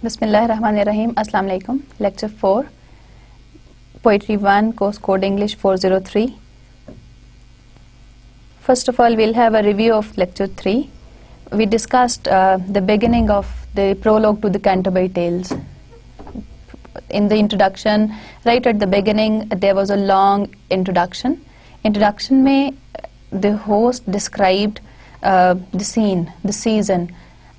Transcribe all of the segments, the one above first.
Bismillahirrahmanirrahim. Assalamu alaikum. Lecture 4, Poetry 1, Course Code English 403. First of all, we'll have a review of Lecture 3. We discussed the beginning of the prologue to the Canterbury Tales. In the introduction, right at the beginning, there was a long introduction. Introduction में the host described the scene, the season.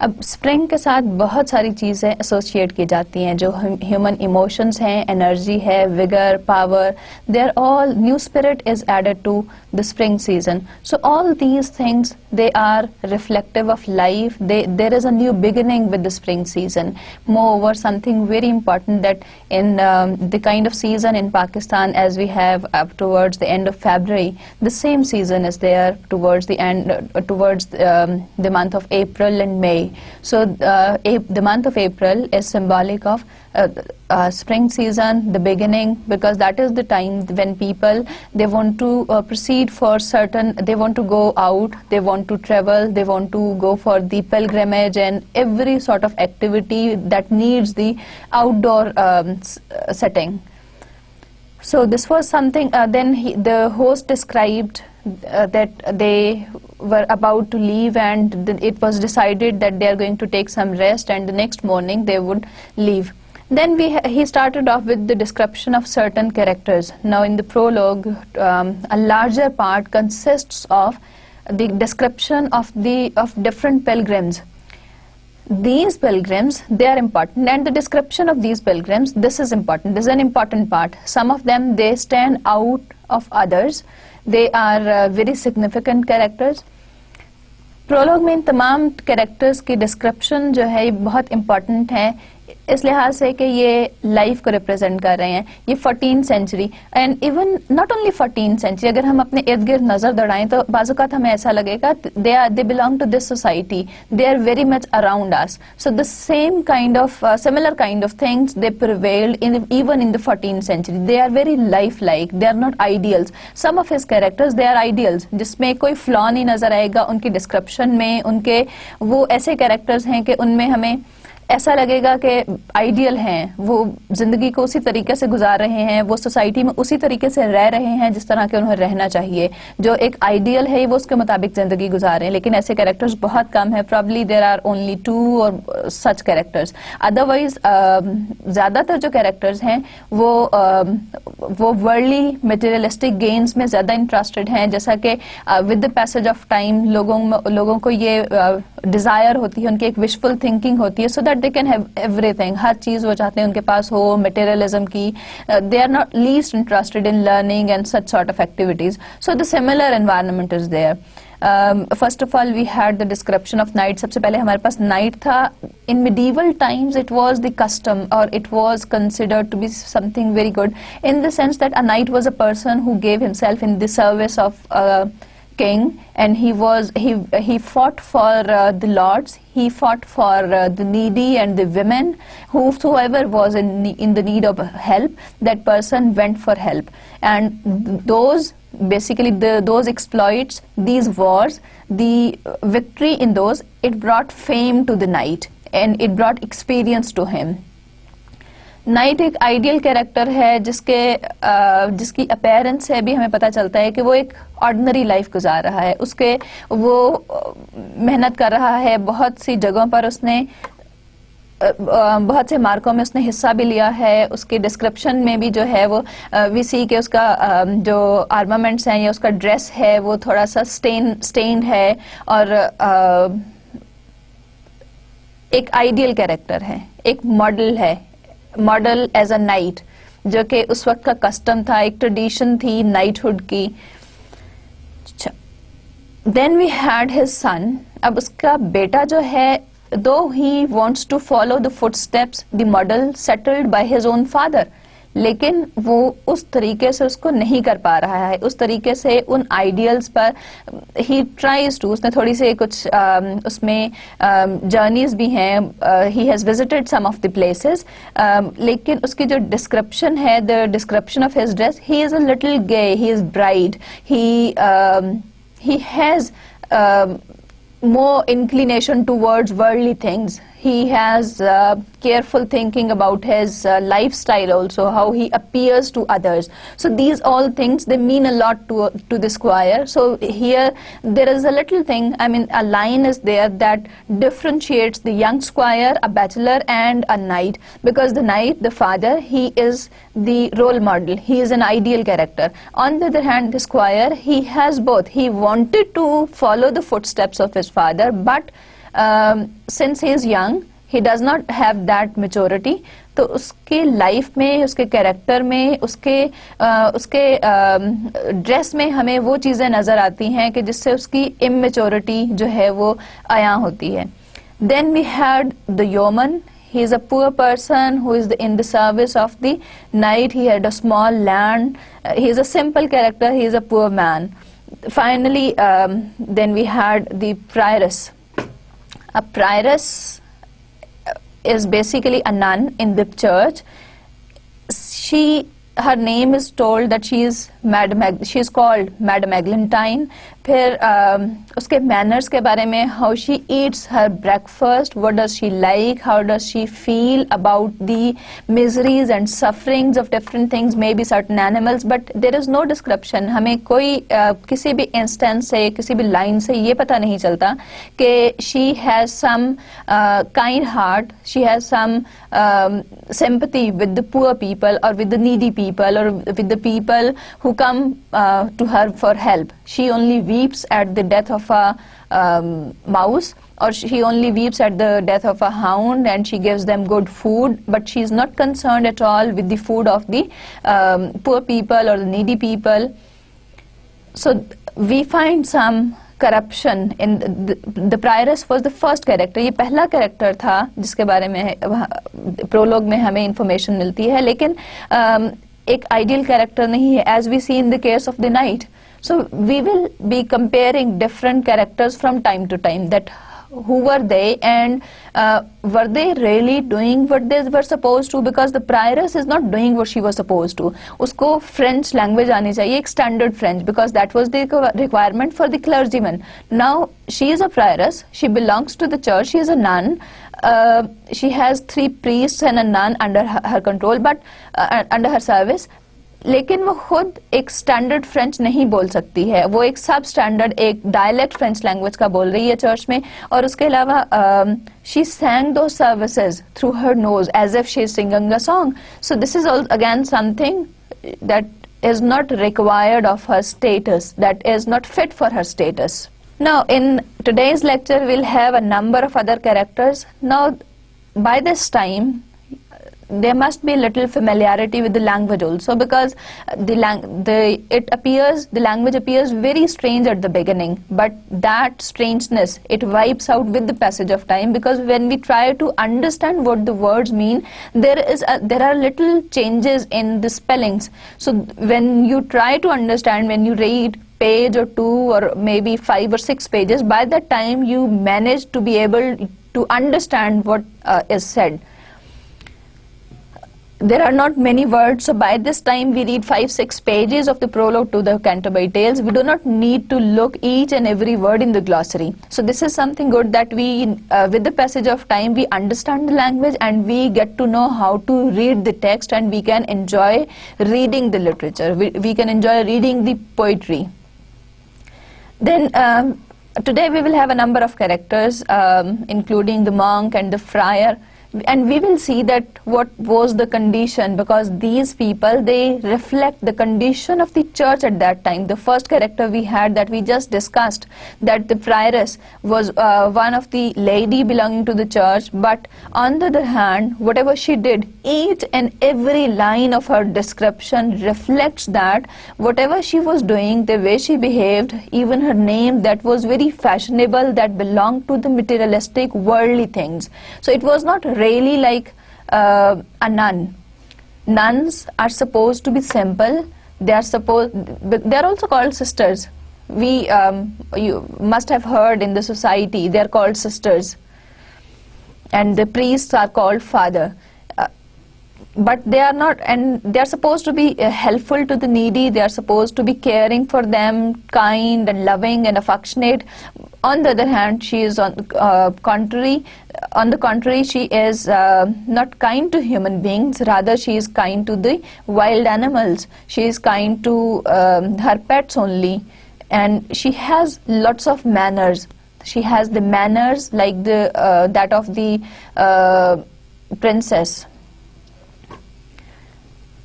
अब spring के साथ बहुत सारी चीज़ें associate की जाती हैं, जो ह्यूमन इमोशंस हैं, एनर्जी है, vigour, power, they are all, new spirit is added to the spring season. So all these things they are reflective of life. There is a new beginning with the spring season. More something very important that in the kind of season in Pakistan as we have up towards the end of February, the same season is there towards the end, towards the month of April and May. So the month of April is symbolic of spring season, the beginning, because that is the time when people, they want to proceed for certain, they want to go out, they want to travel, they want to go for the pilgrimage and every sort of activity that needs the outdoor setting. So this was something, then the host described that they were about to leave, and it was decided that they are going to take some rest and the next morning they would leave. Then he started off with the description of certain characters. Now in the prologue, a larger part consists of the description of different pilgrims. These pilgrims, they are important, and the description of these pilgrims, this is important, this is an important part. Some of them, they stand out of others. They are very significant characters. Prologue में इन तमाम characters की description जो है बहुत important है, इस लिहाज से कि ये लाइफ को रिप्रेजेंट कर रहे हैं. ये 14th century and even not only 14th century, अगर हम अपने इर्द गिर्द नजर दौड़ाएं तो बाज़-औक़ात हमें ऐसा लगेगा they belong to this society, they are very much around us. So the same kind of similar kind of things they prevailed even in the 14th century. They are very life like, they are not ideals. Some of his characters they are ideals, जिसमें कोई flaw नहीं नजर आएगा उनकी description में. उनके वो ऐसे कैरेक्टर्स हैं कि उनमें हमें ऐसा लगेगा कि आइडियल हैं, वो जिंदगी को उसी तरीके से गुजार रहे हैं, वो सोसाइटी में उसी तरीके से रह रहे हैं जिस तरह के उन्हें रहना चाहिए. जो एक आइडियल है वो उसके मुताबिक जिंदगी गुजार रहे हैं. लेकिन ऐसे कैरेक्टर्स बहुत कम है. प्रॉब्ली देयर आर ओनली 2 और सच कैरेक्टर्स. अदरवाइज ज्यादातर जो कैरेक्टर्स हैं वो वर्ल्डली मटेरियलिस्टिक गेन्स में ज्यादा इंटरेस्टेड हैं. जैसा कि with the passage of time लोगों को ये डिजायर होती है, उनकी एक विशफुल थिंकिंग होती है, so that they can have everything. हर चीज वो चाहते हैं उनके पास हो, materialism की. They are not least interested in learning and such sort of activities. So the similar environment is there. First of all, we had the description of night. सबसे पहले हमारे पास night था. In medieval times, it was the custom, or it was considered to be something very good, in the sense that a knight was a person who gave himself in the service of king, and he fought for the lords, he fought for the needy and the women. Whosoever was in the need of help, that person went for help. And those basically those exploits, these wars, the victory in those, it brought fame to the knight and it brought experience to him. Night एक ideal character है जिसकी appearance से भी हमें पता चलता है कि वो एक ऑर्डिनरी लाइफ गुजार रहा है. वो मेहनत कर रहा है, बहुत सी जगहों पर उसने बहुत से मार्कों में उसने हिस्सा भी लिया है. उसके डिस्क्रिप्शन में भी जो है वो वी सी के उसका जो आर्मामेंट्स हैं या उसका ड्रेस है वो थोड़ा सा स्टेन्ड है, और एक आइडियल कैरेक्टर है, एक मॉडल है, मॉडल एज अ नाइट, जो कि उस वक्त का कस्टम था, एक ट्रेडिशन थी नाइटहुड की. Then we had his son. अब उसका बेटा जो है, though he wants to follow the footsteps the model settled by his own father, लेकिन वो उस तरीके से उसको नहीं कर पा रहा है, उस तरीके से उन आइडियल्स पर ही ट्राइज टू. उसने थोड़ी से कुछ उसमें जर्नीज भी हैं, he has visited some of the places, लेकिन उसकी जो डिस्क्रिप्शन है, the description of his dress, he is a little gay, he is bright, he has more inclination towards worldly things. He has careful thinking about his lifestyle also, how he appears to others. So these all things, they mean a lot to the squire. So here there is a little thing, I mean a line is there that differentiates the young squire, a bachelor, and a knight, because the knight, the father, he is the role model, he is an ideal character. On the other hand, the squire, he has both. He wanted to follow the footsteps of his father, but since he is young, he does not have that maturity. तो उसके life में, उसके character में, उसके dress में हमें वो चीज़ें नज़र आती हैं कि जिससे उसकी इमेच्योरिटी जो है वो आया होती है. Then we had the yeoman. He is a poor person who is in the service of the knight. He had a small land. He is a simple character. He is a poor man. Finally, then we had the prioress. A prioress is basically a nun in the church. Her name is told that she is called Madam Eglantine. फिर उसके manners के बारे में, how she eats her breakfast, what does she like, how does she feel about the miseries and sufferings of different things, maybe certain animals, but there is no description. हमें कोई किसी भी instance से, किसी भी line से ये पता नहीं चलता कि she has some kind heart, she has some sympathy with the poor people or with the needy people or with the people who come to her for help. She only weeps at the death of a mouse, or she only weeps at the death of a hound, and she gives them good food, but she is not concerned at all with the food of the poor people or the needy people. So we find some corruption in the prioress was the first character. ये पहला character था जिसके बारे में prologue में हमें information मिलती है, लेकिन एक ideal character नहीं है, as we see in the case of the knight. So we will be comparing different characters from time to time, that who were they and were they really doing what they were supposed to, because the prioress is not doing what she was supposed to. उसको French language आनी चाहिए, एक standard French, because that was the requirement for the clergyman. Now she is a prioress, she belongs to the church, she is a nun. She has 3 priests and a nun under her control, but under her service. लेकिन वो खुद एक standard French नहीं बोल सकती है, वो एक सब स्टैंडर्ड, एक डायलेक्ट फ्रेंच लैंग्वेज का बोल रही है चर्च में. और उसके अलावा she sang those services through her nose as if she is singing a song. So this is all again something that is not required of her status, that is not fit for her status. Now in today's lecture we'll have a number of other characters. Now by this time there must be a little familiarity with the language also, because the language appears very strange at the beginning, but that strangeness, it wipes out with the passage of time, because when we try to understand what the words mean, there are little changes in the spellings. So when you try to understand, when you read page or 2 or maybe 5 or 6 pages, by that time you manage to be able to understand what is said. There are not many words, so by this time we read 5-6 pages of the prologue to the Canterbury Tales. We do not need to look each and every word in the glossary. So this is something good, that we, with the passage of time, we understand the language and we get to know how to read the text, and we can enjoy reading the literature. We can enjoy reading the poetry. Then today we will have a number of characters, including the monk and the friar. And we will see that what was the condition, because these people, they reflect the condition of the church at that time. The first character we had that we just discussed, that the prioress was one of the lady belonging to the church, but on the other hand, whatever she did, each and every line of her description reflects that whatever she was doing, the way she behaved, even her name, that was very fashionable, that belonged to the materialistic, worldly things. So it was not really like a nun. Nuns are supposed to be simple. They are also called sisters. You must have heard in the society they are called sisters, and the priests are called father. But they are not, and they are supposed to be helpful to the needy. They are supposed to be caring for them, kind and loving and affectionate. On the other hand, she is on the contrary, she is not kind to human beings. Rather, she is kind to the wild animals. She is kind to her pets only, and she has lots of manners. She has the manners like the that of the princess.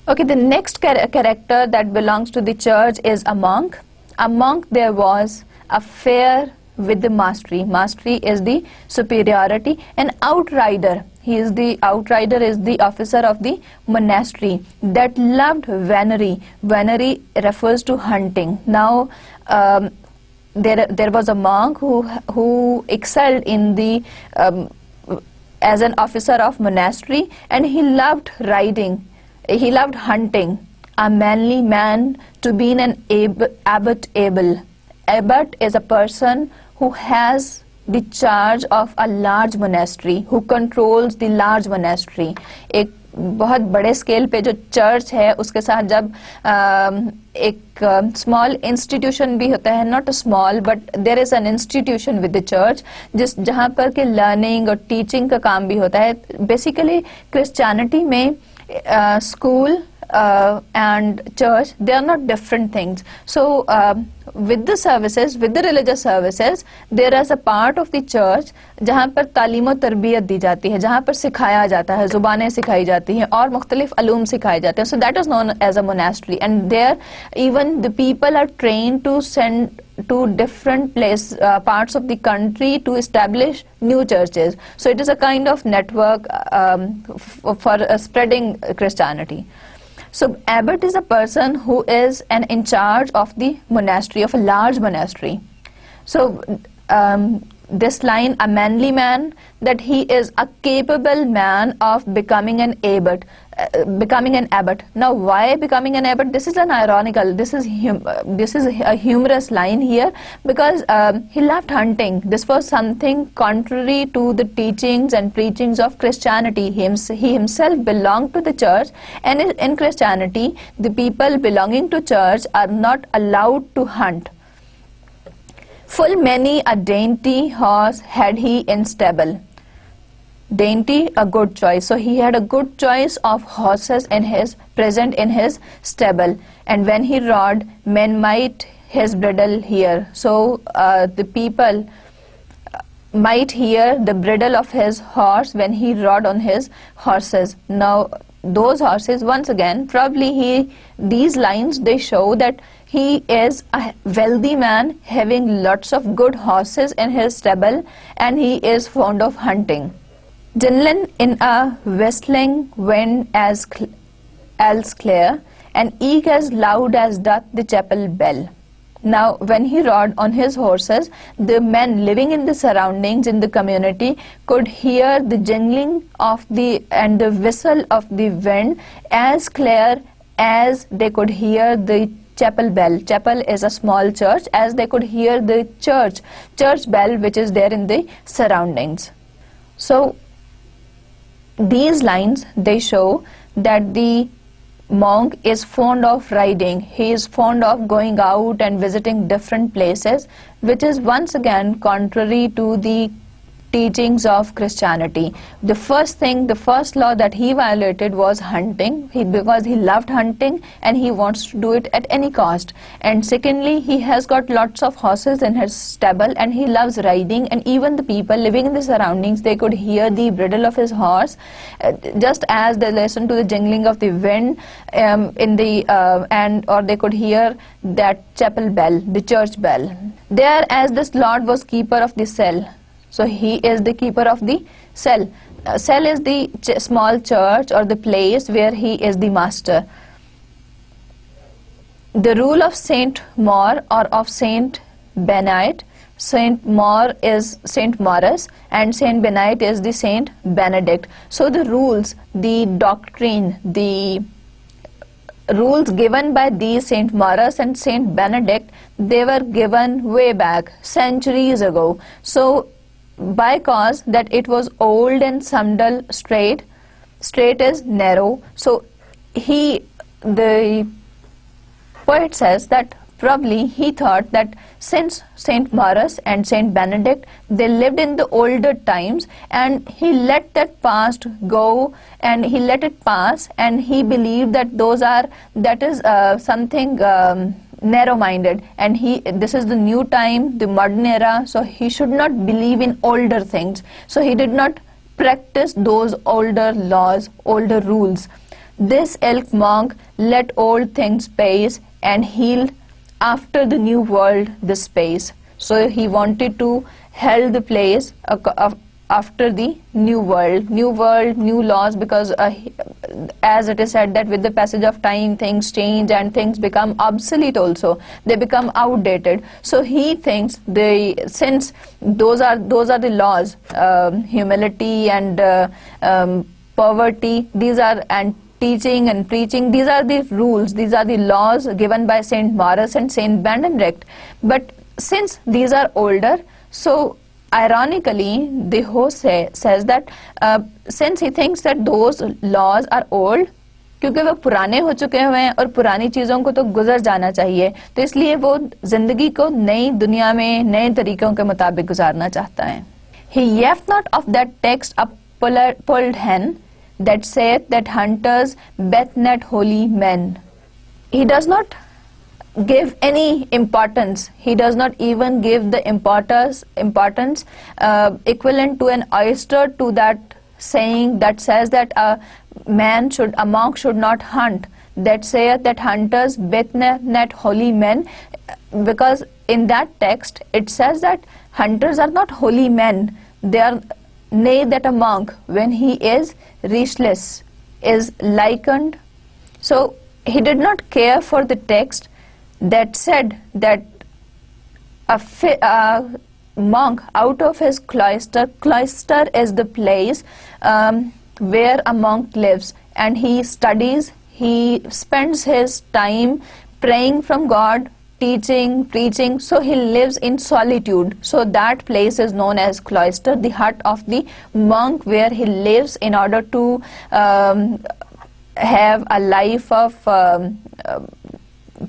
Okay, the next character that belongs to the church is a monk. A monk there was a fair with the mastery. Mastery is the superiority. An outrider. Outrider is the officer of the monastery that loved venery. Venery refers to hunting. Now, there was a monk who excelled in the as an officer of monastery, and he loved riding. He loved hunting. A manly man to be an abbot able. Abbot is a person who has the charge of a large monastery, who controls the large monastery. एक बहुत बड़े scale पे जो church है उसके साथ जब एक स्मॉल इंस्टीट्यूशन भी होता है, not a small but there is an institution with the church जहाँ पर के लर्निंग और टीचिंग का काम भी होता है. बेसिकली क्रिश्चियनिटी में school and church, they are not different things. So with the services, with the religious services, there is a part of the church जहाँ पर तालीम और तरबियत दी जाती है, जहाँ पर सिखाया जाता है, जुबानें सिखाई जाती हैं और मुख्तलिफ अलूम सिखाए जाते हैं. So that is known as a monastery, and there even the people are trained to send to different parts of the country to establish new churches. So it is a kind of network for spreading Christianity. So abbot is a person who is in charge of the monastery, of a large monastery. So this line, a manly man, that he is a capable man of becoming an abbot. Now, why becoming an abbot? This is an ironical. This is a humorous line here, because he loved hunting. This was something contrary to the teachings and preachings of Christianity. He himself belonged to the church, and in Christianity, the people belonging to church are not allowed to hunt. Full many a dainty horse had he in stable. Dainty, a good choice. So he had a good choice of horses present in his stable. And when he rode, men might his bridle hear. So the people might hear the bridle of his horse when he rode on his horses. Now, those horses, once again, probably these lines, they show that he is a wealthy man having lots of good horses in his stable, and he is fond of hunting. Dinlan in a whistling wind as clear, and eke as loud as doth the chapel bell. Now, when he rode on his horses, the men living in the surroundings in the community could hear the jingling of and the whistle of the wind as clear as they could hear the chapel bell. Chapel is a small church, as they could hear the church bell which is there in the surroundings. So these lines, they show that the monk is fond of riding. He is fond of going out and visiting different places, which is once again contrary to the teachings of Christianity. The first law that he violated was hunting, because he loved hunting and he wants to do it at any cost. And secondly, he has got lots of horses in his stable and he loves riding, and even the people living in the surroundings, they could hear the bridle of his horse, just as they listen to the jingling of the wind or they could hear that chapel bell, the church bell. There, as this Lord was keeper of the cell, so he is the keeper of the cell. Cell is the small church or the place where he is the master. The rule of Saint Maur or of Saint Benedict. Saint Maur is Saint Maurus and Saint Benedict is the Saint Benedict. So the rules, the doctrine, the rules given by these Saint Maurus and Saint Benedict, they were given way back, centuries ago. So by cause that it was old and sandal straight is narrow. So the poet says that probably he thought that since Saint Maurus and Saint Benedict, they lived in the older times, and he let that past go, and he let it pass, and he believed that that is something narrow-minded, and this is the new time, the modern era, so he should not believe in older things. So he did not practice those older laws, older rules. This elk monk let old things pass and healed after the new world the space. So he wanted to hold the place after the new world, new laws, because as it is said that with the passage of time things change and things become obsolete also, they become outdated. So he thinks since those are the laws, humility and poverty, these are, and teaching and preaching, these are the rules, these are the laws given by Saint Maurus and Saint Benedict. But since these are older, so ironically the host says that since he thinks that those laws are old, क्योंकि वो पुराने हो चुके हुए हैं और पुरानी चीज़ों को तो गुजर जाना चाहिए, तो इसलिए वो जिंदगी को नई दुनिया में नए तरीकों के मुताबिक गुजारना चाहता है. He left not of that text a pulled hen that saith that hunters bet not holy men. He does not give any importance. He does not even give the importance equivalent to an oyster to that saying that says that a monk should not hunt, that saith that hunters bet not holy men, because in that text it says that hunters are not holy men. They are, nay, that a monk, when he is restless, is likened. So he did not care for the text that said that a monk out of his cloister is the place where a monk lives, and he studies, he spends his time praying from God, teaching, preaching, so he lives in solitude. So that place is known as cloister, the hut of the monk, where he lives in order to have a life of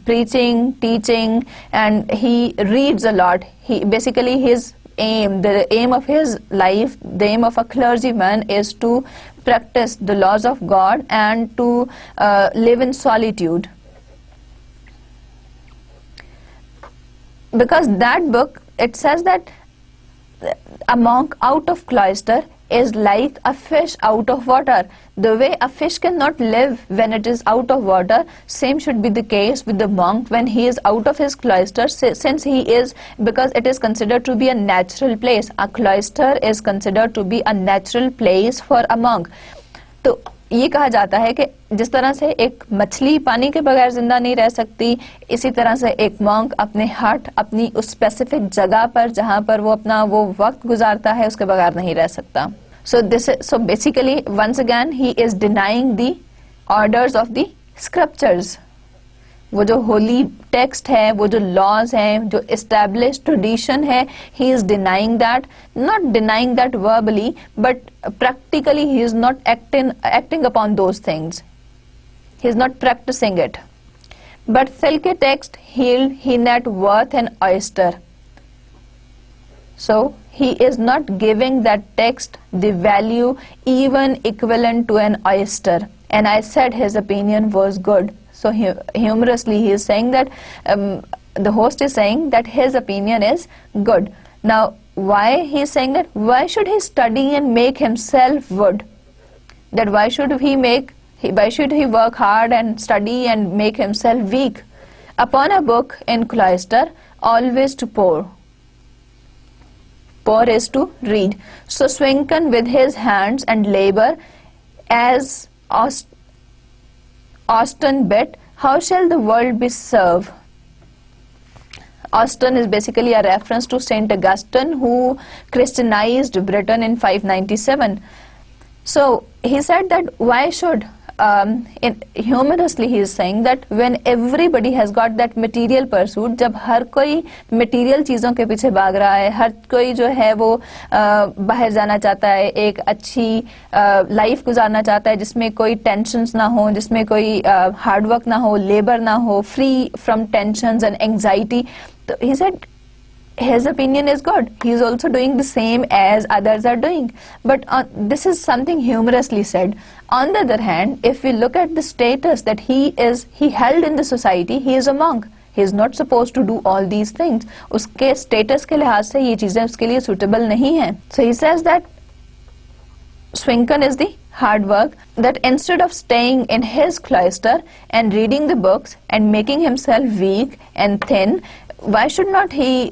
preaching, teaching, and he reads a lot. The aim of his life, the aim of a clergyman is to practice the laws of God and to live in solitude. Because that book, it says that a monk out of cloister is like a fish out of water. The way a fish cannot live when it is out of water, same should be the case with the monk when he is out of his cloister, because it is considered to be a natural place. A cloister is considered to be a natural place for a monk. तो ये कहा जाता है कि जिस तरह से एक मछली पानी के बगैर जिंदा नहीं रह सकती, इसी तरह से एक मॉन्क अपने हट, अपनी उस स्पेसिफिक जगह पर जहाँ पर वो अपना वो वक्त गुजारता है, उसके बगैर नहीं रह सकता. So basically once again he is denying the orders of the scriptures. वो जो होली टेक्स्ट है, वो जो लॉज हैं, जो established tradition है, he is denying that, not denying that verbally, but practically he is not acting upon those things. He is not practicing it. But Thilke text healed he net worth an oyster. So he is not giving that text the value even equivalent to an oyster. And I said his opinion was good. So humorously he is saying that the host is saying that his opinion is good. Now why he is saying that? Why should he study and make himself good? That why should he work hard and study and make himself weak? Upon a book in cloister, always to pore. Pore is to read. So Swinken with his hands and labor as Austin bet, how shall the world be served? Austin is basically a reference to Saint Augustine, who Christianized Britain in 597. So he said that why should humorously he is saying that when everybody has got that material pursuit, जब हर कोई material चीजों के पीछे भाग रहा है, हर कोई जो है वो बाहर जाना चाहता है, एक अच्छी लाइफ गुजारना चाहता है जिसमें कोई टेंशन्स ना हो, जिसमें कोई हार्ड वर्क ना हो, लेबर ना हो, free from tensions and anxiety. तो he said his opinion is good. He is also doing the same as others are doing. But this is something humorously said. On the other hand, if we look at the status that he held in the society, he is a monk. He is not supposed to do all these things. उसके status के लिहाज से ये चीजें उसके लिए suitable नहीं हैं. So he says that Swinken is the hard work, that instead of staying in his cloister and reading the books and making himself weak and thin, why should not he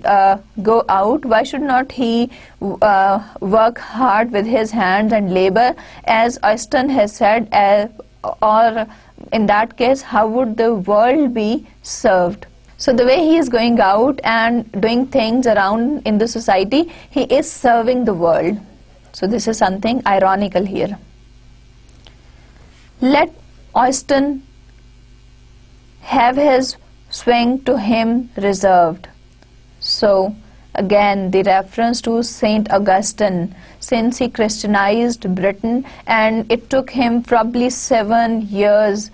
go out? Why should not he work hard with his hands and labor, as Austin has said, or in that case, how would the world be served? So the way he is going out and doing things around in the society, he is serving the world. So this is something ironical here. Let Austin have his swing to him reserved. So again the reference to Saint Augustine, since he Christianized Britain, and it took him probably 7 years,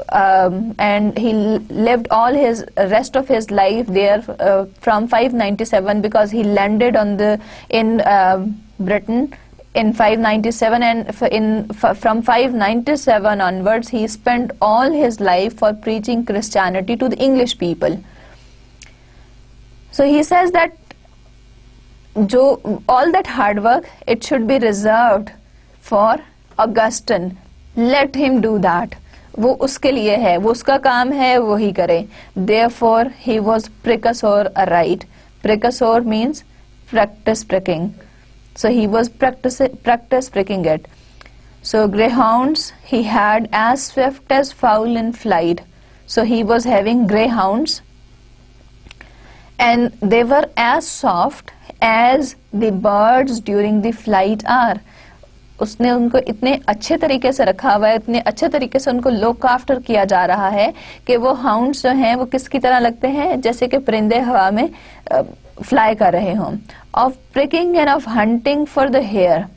and he lived all his rest of his life there from 597, because he landed on in Britain in 597, and from 597 onwards he spent all his life for preaching Christianity to the English people. So he says that all that hard work, it should be reserved for Augustine. Let him do that. वो उसके लिए है, वो उसका काम है, वो ही करे. Therefore he was precursor aright. Precursor means practice pricking. So he was practice pricking it. So greyhounds he had as swift as fowl in flight. So he was having greyhounds, and they were as soft as the birds during the flight are. उसने उनको इतने अच्छे तरीके से रखा हुआ है, इतने अच्छे तरीके से उनको लुक आफ्टर किया जा रहा है कि वो हाउंड्स जो हैं वो किसकी तरह लगते हैं, जैसे कि परिंदे हवा में फ्लाई कर रहे हों. Of pricking and of hunting for the hare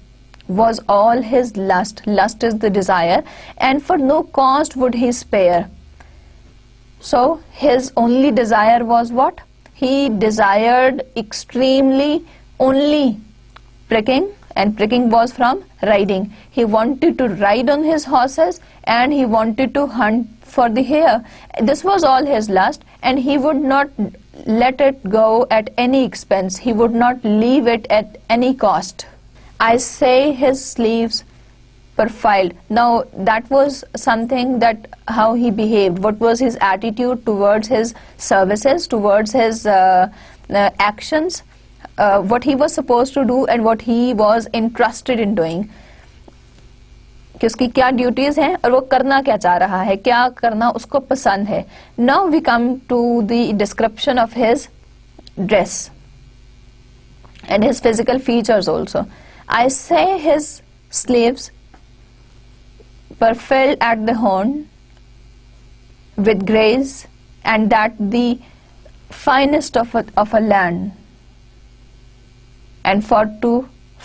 was all his lust. Lust is the desire, and for no cost would he spare. So his only desire was what? He desired extremely only pricking, and pricking was from riding. He wanted to ride on his horses, and he wanted to hunt for the hare. This was all his lust, and he would not let it go at any expense. He would not leave it at any cost. I say his sleeves perfiled. Now that was something that how he behaved. What was his attitude towards his services, towards his actions, what he was supposed to do and what he was entrusted in doing. कि उसकी क्या duties हैं और वो करना क्या चाह रहा है, क्या करना उसको पसंद है. Now we come to the description of his dress and his physical features also. I say his sleeves perfilled at the horn with grace, and that the finest of a land, and for to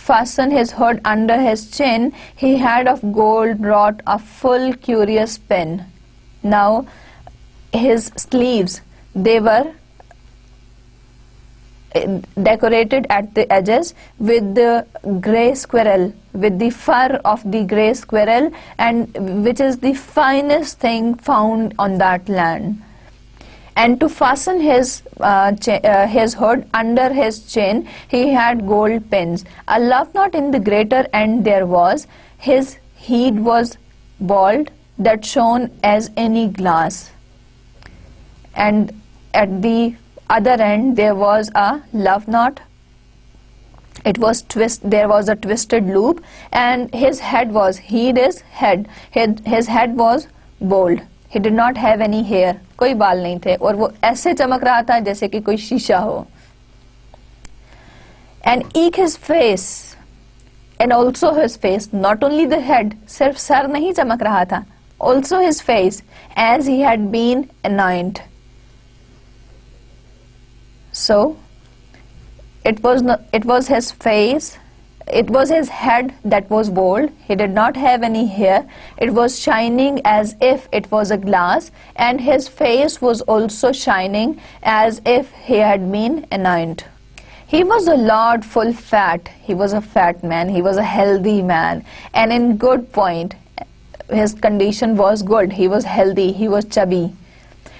fasten his hood under his chin he had of gold wrought a full curious pin. Now his sleeves, they were decorated at the edges with the grey squirrel, with the fur of the grey squirrel, and which is the finest thing found on that land. And to fasten his hood under his chin he had gold pins. A love knot in the greater end there was. His head was bald, that shone as any glass, and at the other end there was a love knot. It was there was a twisted loop, and his head was, his head was bald. He did not have any hair, कोई बाल नहीं थे, और वो ऐसे चमक रहा था जैसे कि कोई शीशा हो. And eke his face, and also his face, not only the head, सिर्फ सर नहीं चमक रहा था, also his face, as he had been anointed. So it was his face, it was his head that was bald. He did not have any hair. It was shining as if it was a glass, and his face was also shining as if he had been anointed. He was a lot full fat. He was a fat man. He was a healthy man, and in good point. His condition was good. He was healthy. He was chubby.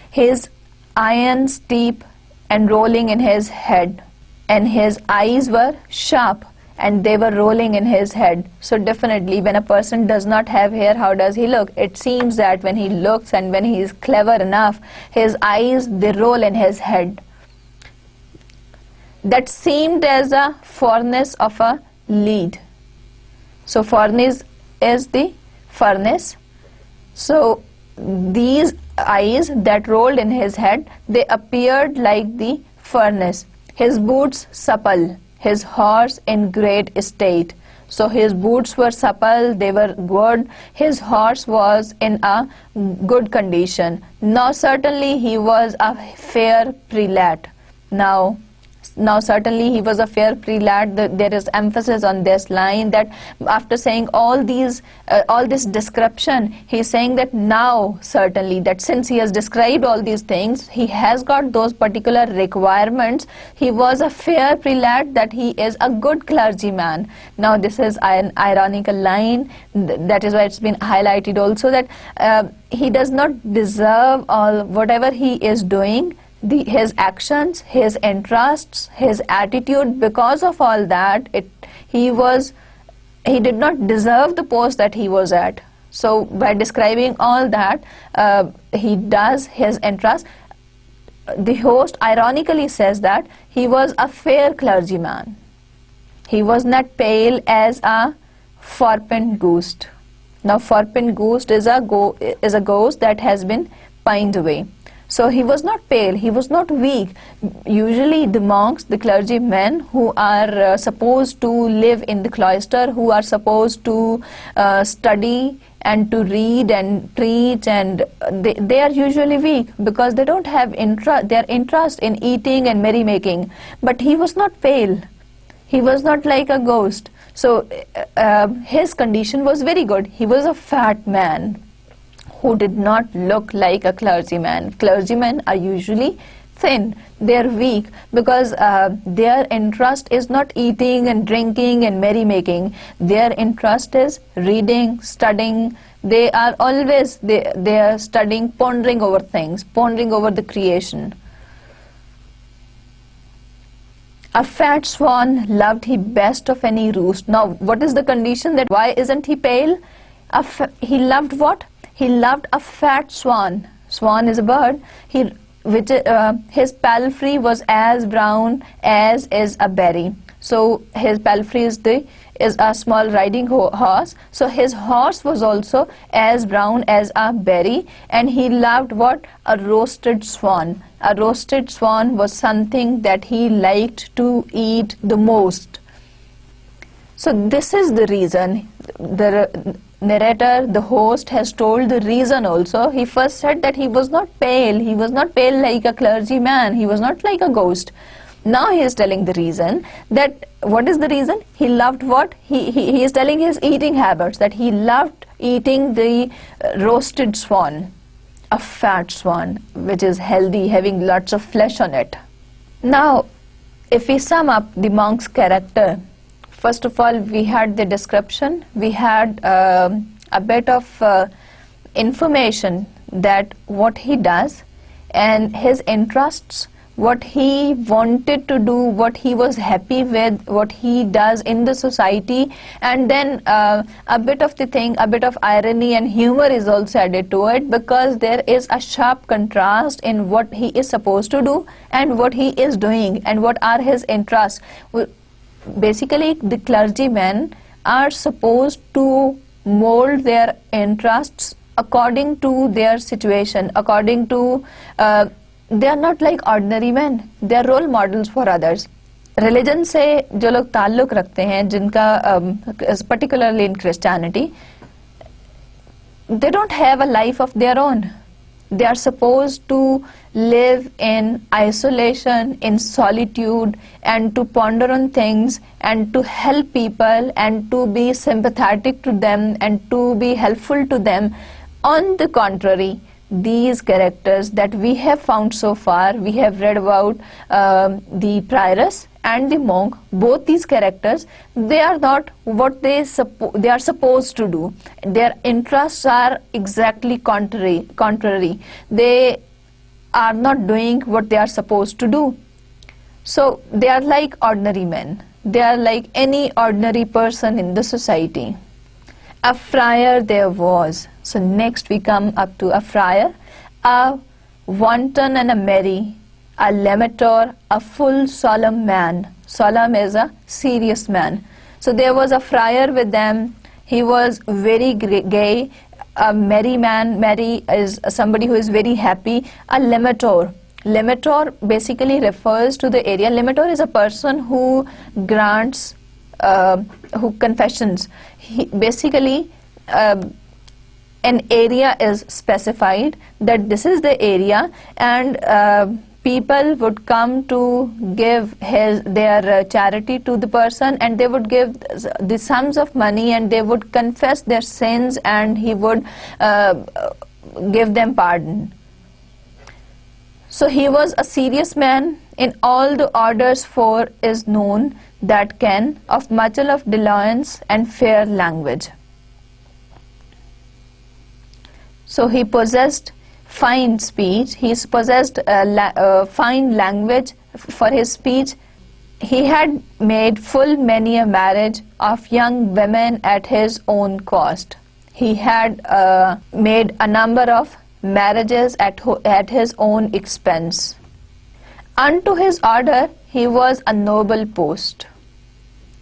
His eyes deep and rolling in his head, and his eyes were sharp and they were rolling in his head. So definitely when a person does not have hair, how does he look? It seems that when he looks and when he is clever enough, his eyes, they roll in his head. That seemed as a furnace of a lead. So furnace is the furnace. So these eyes that rolled in his head, they appeared like the furnace. His boots supple, his horse in great estate. So his boots were supple, they were good. His horse was in a good condition. Now certainly he was a fair prelate. Now certainly he was a fair prelate. There is emphasis on this line that after saying all this description, he is saying that now certainly, that since he has described all these things, he has got those particular requirements. He was a fair prelate, that he is a good clergyman. Now this is an ironical line. That is why it's been highlighted also, that he does not deserve all whatever he is doing. His actions, his interests, his attitude, because of all that, he did not deserve the post that he was at. So by describing all that, he does his interest. The host ironically says that he was a fair clergyman. He was not pale as a forpent ghost. Now forpent ghost is a ghost that has been pined away. So he was not pale, he was not weak. Usually the monks, the clergymen who are supposed to live in the cloister, who are supposed to study and to read and preach, and they are usually weak because they don't have their interest in eating and merrymaking. But he was not pale, he was not like a ghost. So his condition was very good. He was a fat man who did not look like a clergyman. Clergymen are usually thin, they are weak, because their interest is not eating and drinking and merrymaking. Their interest is reading, studying. They are always, they are studying, pondering over things, pondering over the creation. A fat swan loved he best of any roost. Now what is the condition, that why isn't he pale? He loved what? He loved a fat swan. Swan is a bird. His palfrey was as brown as is a berry. So his palfrey is a small riding horse. So his horse was also as brown as a berry, and he loved what? A roasted swan. A roasted swan was something that he liked to eat the most. So this is the reason. The narrator, the host, has told the reason also. He first said that he was not pale. He was not pale like a clergyman. He was not like a ghost. Now he is telling the reason. That what is the reason? He loved what? He is telling his eating habits, that he loved eating the roasted swan, a fat swan, which is healthy, having lots of flesh on it. Now, if we sum up the monk's character, first of all, we had the description, we had a bit of information that what he does and his interests, what he wanted to do, what he was happy with, what he does in the society, and then a bit of the thing, a bit of irony and humor is also added to it, because there is a sharp contrast in what he is supposed to do and what he is doing and what are his interests. Basically, the clergymen are supposed to mold their interests according to their situation, according to, they are not like ordinary men, they are role models for others. Religion से जो लोग ताल्लुक रखते हैं, जिनका particularly in Christianity, they don't have a life of their own. They are supposed to live in isolation, in solitude, and to ponder on things, and to help people, and to be sympathetic to them, and to be helpful to them. On the contrary, these characters that we have found so far, we have read about the prioress and the monk. Both these characters, they are not what they are supposed to do. Their interests are exactly contrary. They are not doing what they are supposed to do. So they are like ordinary men. They are like any ordinary person in the society. A friar there was. So next we come up to a friar, a wanton and a merry, a lamentor, a full solemn man. Solemn is a serious man. So there was a friar with them. He was very gay, a merry man. Merry is somebody who is very happy. A lamentor. Lamentor basically refers to the area. Lamentor is a person who grants, who confessions. Basically, an area is specified that this is the area, and people would come to give their charity to the person, and they would give the sums of money, and they would confess their sins, and he would give them pardon. So he was a serious man. In all the orders four is known that can of much of dalliance and fair language. So he possessed fine speech. He possessed fine language for his speech. He had made full many a marriage of young women at his own cost. He had made a number of marriages at his own expense. Unto his order he was a noble post.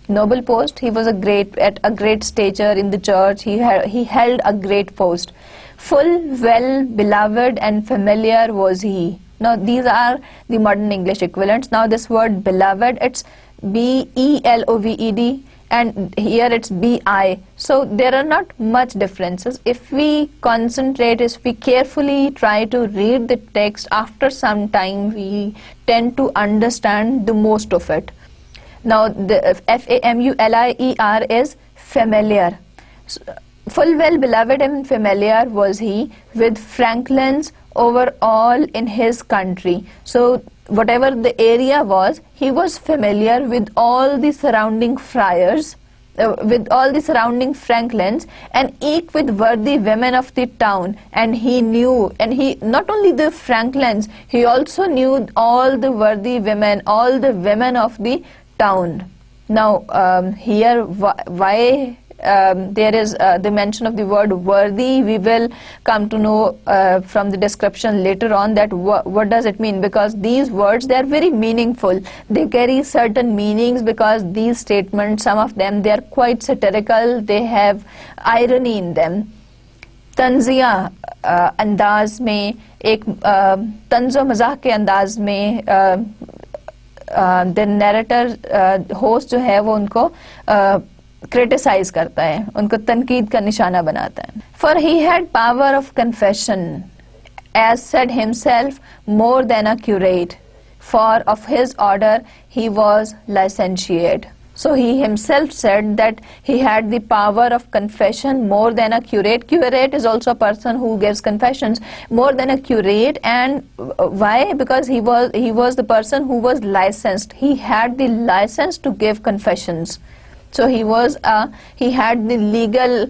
Noble post, he was at a great stature in the church. He held a great post. Full well beloved and familiar was he. Now these are the modern English equivalents. Now this word beloved, it's B-E-L-O-V-E-D, and here it's B-I. So there are not much differences. If we concentrate, if we carefully try to read the text, after some time we tend to understand the most of it. Now the F-A-M-U-L-I-E-R is familiar. So, full well beloved and familiar was he with franklins over all in his country. So whatever the area was, he was familiar with all the surrounding friars, with all the surrounding franklins, and eke with worthy women of the town. And he knew, and he not only the franklins, he also knew all the worthy women, all the women of the town. Now here why there is the mention of the word worthy, we will come to know from the description later on that what does it mean, because these words, they are very meaningful. They carry certain meanings because these statements, some of them, they are quite satirical, they have irony in them. तंजिया अंदाज में एक तंजो मजाक के अंदाज में the narrator host जो है वो उनको क्रिटिसाइज करता है, उनको तनकीद का निशाना बनाता है. For he had power of confession, as said himself, more than a curate, for of his order he was licentiate. So he himself said that he had the power of confession more than a curate. Curate is also a person who gives confessions, more than a curate. And why? Because he was the person who was licensed. He had the license to give confessions. So he had the legal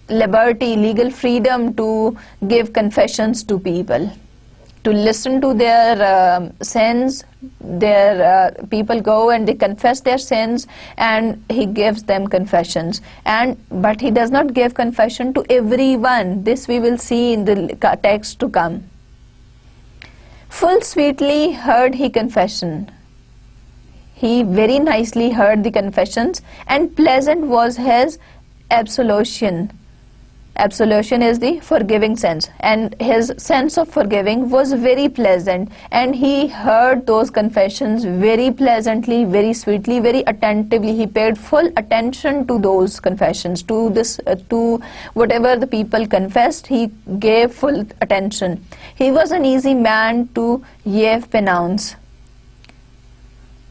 liberty, legal freedom to give confessions to people, to listen to their sins. People go and they confess their sins, and he gives them confessions. But he does not give confession to everyone. This we will see in the text to come. Full sweetly heard he confession. He very nicely heard the confessions, and pleasant was his absolution. Absolution is the forgiving sense, and his sense of forgiving was very pleasant, and he heard those confessions very pleasantly, very sweetly, very attentively. He paid full attention to those confessions, to this, to whatever the people confessed. He gave full attention. He was an easy man to give penance.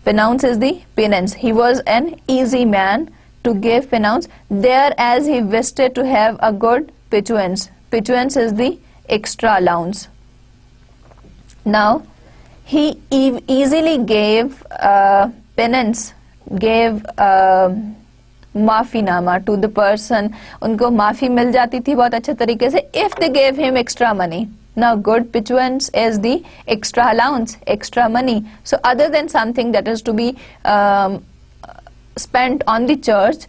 Penance is the penance. He was an easy man to give penance, there as he wished to have a good pituance. Pituance is the extra allowance. Now, he easily gave penance, gave maafinama to the person. उनको माफी मिल जाती थी बहुत अच्छे तरीके से if they gave him extra money. Now, good pituance is the extra allowance, extra money. So, other than something that is to be spent on the church,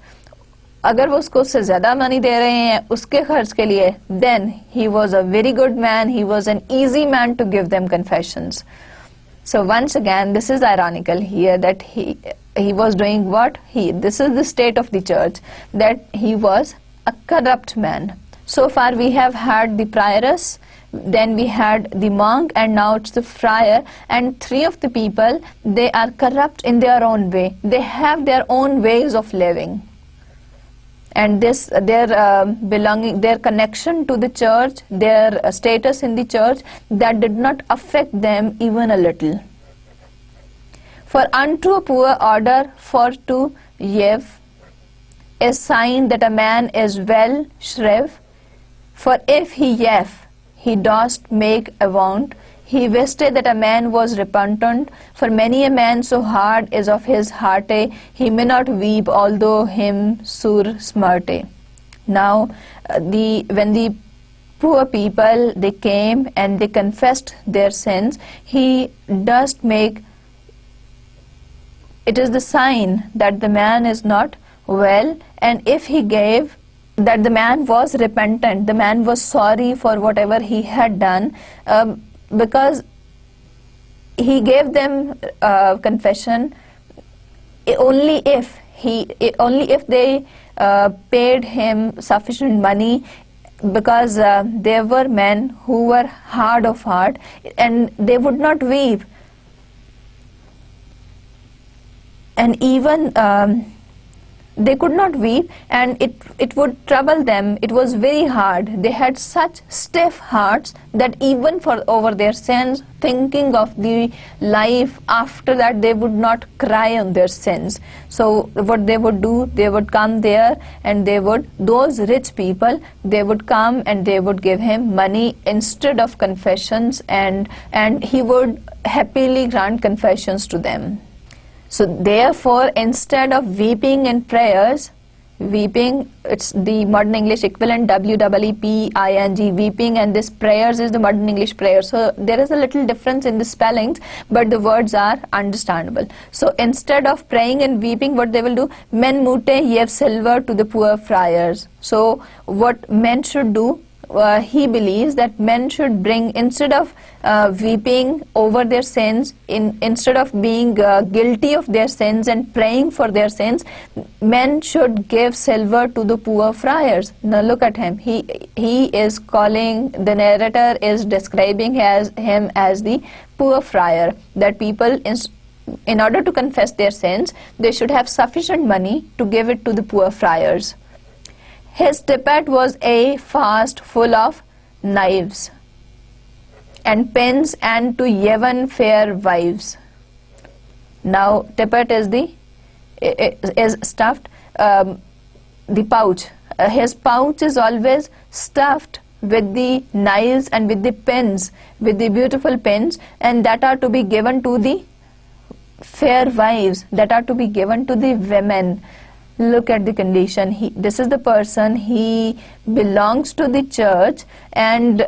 अगर वो उसको उससे ज़्यादा मनी दे रहे हैं उसके खर्च के लिए, then he was a very good man, he was an easy man to give them confessions. So once again, this is ironical here that he was doing what? This is the state of the church, that he was a corrupt man. So far we have had the prioress, then we had the monk, and now it's the friar, and three of the people, they are corrupt in their own way. They have their own ways of living. And this, their belonging, their connection to the church, their status in the church, that did not affect them even a little. For unto a poor order for to give is sign that a man is well shriv. For if he yef, he dost make avaunt. He wisted that a man was repentant, for many a man so hard is of his heart, he may not weep although him sore smerte. Now, when the poor people, they came and they confessed their sins, he does make, it is the sign that the man is not well, and if he gave, that the man was repentant, the man was sorry for whatever he had done, because he gave them confession only if they paid him sufficient money, because there were men who were hard of heart and they would not weep, and even they could not weep, and it would trouble them. It was very hard. They had such stiff hearts that even for over their sins, thinking of the life after that, they would not cry on their sins. So what they would do, they would come there and those rich people, they would come and they would give him money instead of confessions, and he would happily grant confessions to them. So therefore, instead of weeping in prayers, weeping, it's the modern English equivalent, W-E-E-P-I-N-G, weeping, and this prayers is the modern English prayer. So there is a little difference in the spellings, but the words are understandable. So instead of praying and weeping, what they will do, men mute yev silver to the poor friars. So what men should do, he believes that men should bring, instead of weeping over their sins, instead of being guilty of their sins and praying for their sins, men should give silver to the poor friars. Now look at him. He is calling, the narrator is describing him as the poor friar, that people, in order to confess their sins, they should have sufficient money to give it to the poor friars. His tippet was a fast full of knives and pins, and to Yevan fair wives. Now tippet is stuffed, the pouch. His pouch is always stuffed with the knives and with the pins, with the beautiful pins, and that are to be given to the fair wives, that are to be given to the women. Look at the condition. This is the person, he belongs to the church, and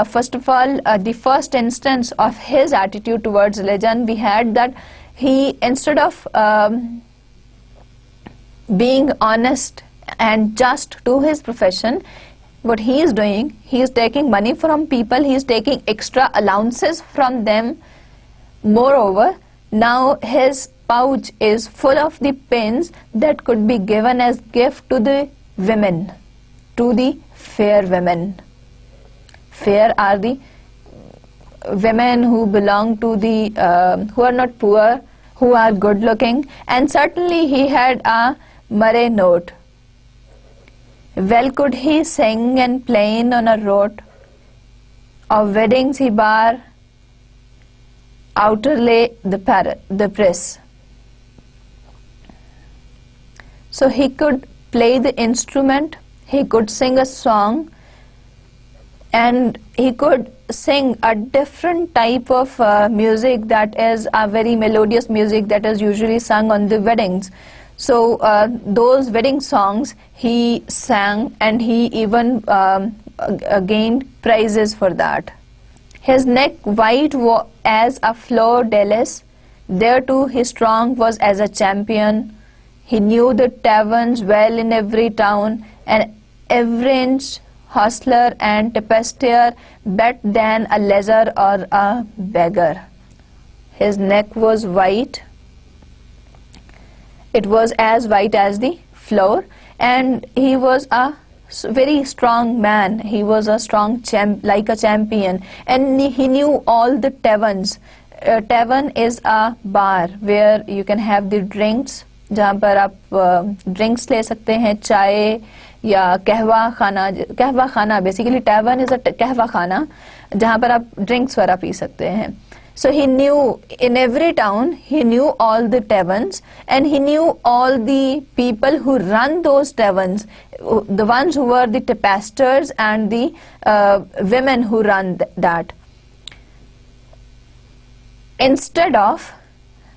first of all, the first instance of his attitude towards religion, we had that he, instead of being honest and just to his profession, what he is doing, he is taking money from people, he is taking extra allowances from them. Moreover, now his pouch is full of the pins that could be given as gift to the women. to the fair women. Fair are the women who belong to the, who are not poor, who are good looking, and certainly he had a murray note. Well could he sing and plain on a rote, of weddings he bar, outerlay the press. So he could play the instrument, he could sing a song, and he could sing a different type of music that is a very melodious music that is usually sung on the weddings. So those wedding songs he sang, and he even gained prizes for that. His neck white as a fleur de lis, thereto he strong was as a champion. He knew the taverns well in every town, and every inch hostler and tapestier better than a leisure or a beggar. His neck was white. It was as white as the floor, and he was a very strong man. He was a strong like a champion, and he knew all the taverns. Tavern is a bar where you can have the drinks, जहाँ पर आप drinks ले सकते हैं, चाय या कहवा खाना बेसिकली टैवर्न इज अ कहवा खाना जहाँ पर आप ड्रिंक्स वगैरह पी सकते हैं. So he knew in every town, he knew all the taverns, and he knew all the people who run those taverns, the ones who were the tapesters and the women who run that. Instead of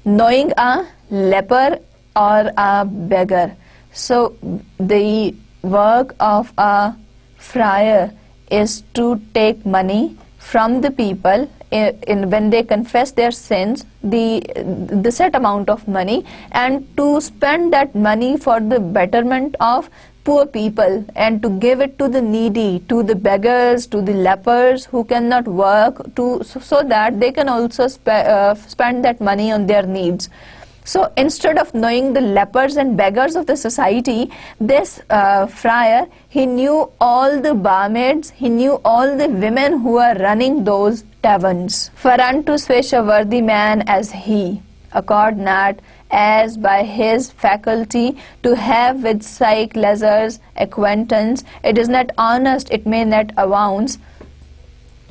knowing a leper or a beggar. So the work of a friar is to take money from the people when they confess their sins, the set amount of money, and to spend that money for the betterment of poor people, and to give it to the needy, to the beggars, to the lepers who cannot work, so that they can also spend that money on their needs. So instead of knowing the lepers and beggars of the society, this friar, he knew all the barmaids, he knew all the women who are running those taverns. For unto such a worthy man as he, accord not as by his faculty to have with psych leisures acquaintance, it is not honest, it may not abounds,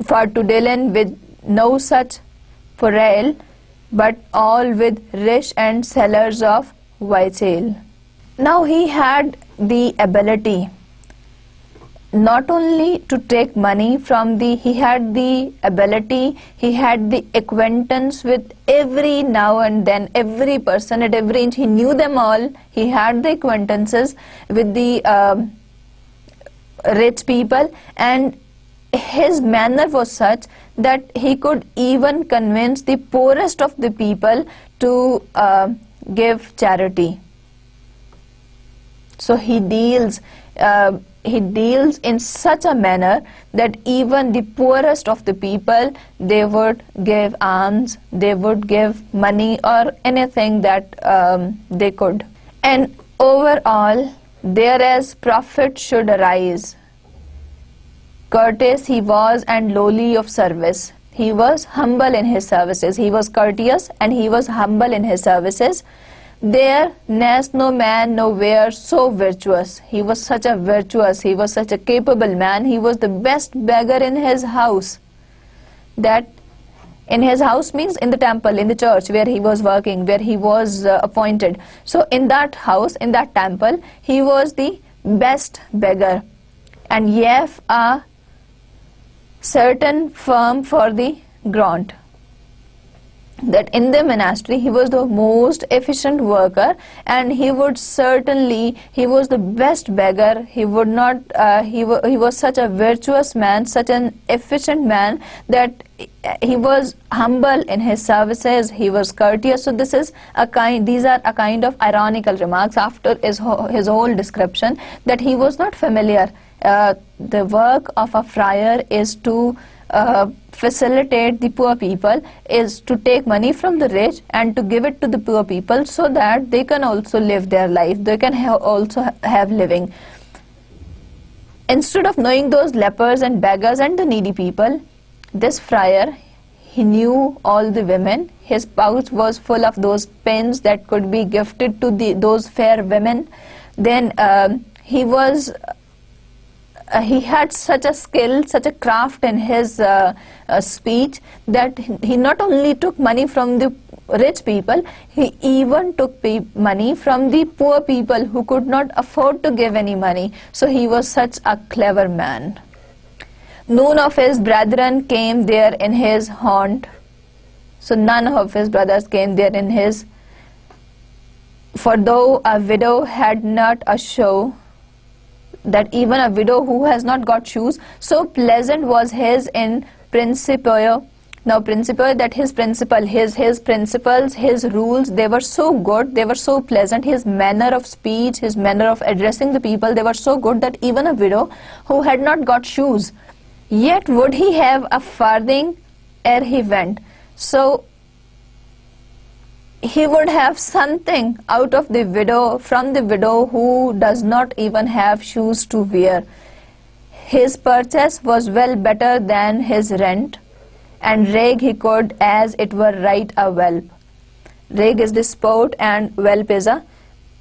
for to deal with no such forel, but all with rich and sellers of victual. Now he had the ability not only to take money from he had the ability, he had the acquaintance with every now and then, every person at every inch, he knew them all, he had the acquaintances with the rich people, and his manner was such that he could even convince the poorest of the people to give charity. So he deals in such a manner that even the poorest of the people, they would give alms, they would give money or anything that they could. And overall, thereas profit should arise, courteous he was and lowly of service. He was humble in his services. He was courteous and he was humble in his services. There next no man nowhere so virtuous. He was such a virtuous, he was such a capable man. He was the best beggar in his house. That in his house means in the temple, in the church where he was working, where he was appointed. So in that house, in that temple, he was the best beggar. And yet a certain firm for the grant, that in the monastery he was the most efficient worker, and he was the best beggar. He would not he was such a virtuous man, such an efficient man, that he was humble in his services, he was courteous. So these are a kind of ironical remarks after his whole description, that he was not familiar. The work of a friar is to facilitate the poor people, is to take money from the rich and to give it to the poor people, so that they can also live their life, they can also have living. Instead of knowing those lepers and beggars and the needy people, this friar, he knew all the women. His pouch was full of those pins that could be gifted to those fair women. Then he had such a skill, such a craft in his speech, that he not only took money from the rich people, he even took money from the poor people who could not afford to give any money. So he was such a clever man. None of his brethren came there in his haunt. So none of his brothers came there in his. For though a widow had not a show, that even a widow who has not got shoes, so pleasant was his in principio. Now principle, that his principle, his principles, his rules, they were so good, they were so pleasant. His manner of speech, his manner of addressing the people, they were so good that even a widow who had not got shoes, yet would he have a farthing ere he went. So he would have something out of the widow, from the widow who does not even have shoes to wear. His purchase was well better than his rent, and reg he could as it were right a whelp. Reg is the sport and whelp is a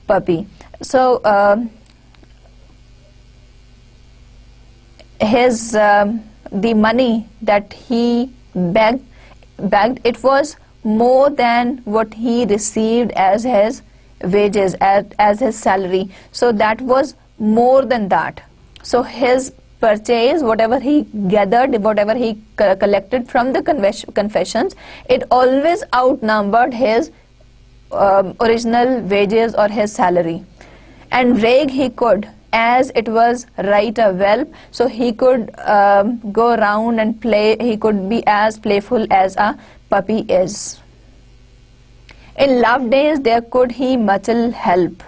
puppy. So the money that he begged, it was more than what he received as his wages, as his salary. So that was more than that. So his purchase, whatever he gathered, whatever he collected from the confessions, it always outnumbered his original wages or his salary. And reg he could, as it was right a whelp, so he could go around and play, he could be as playful as a puppy is. In love days there could he much help,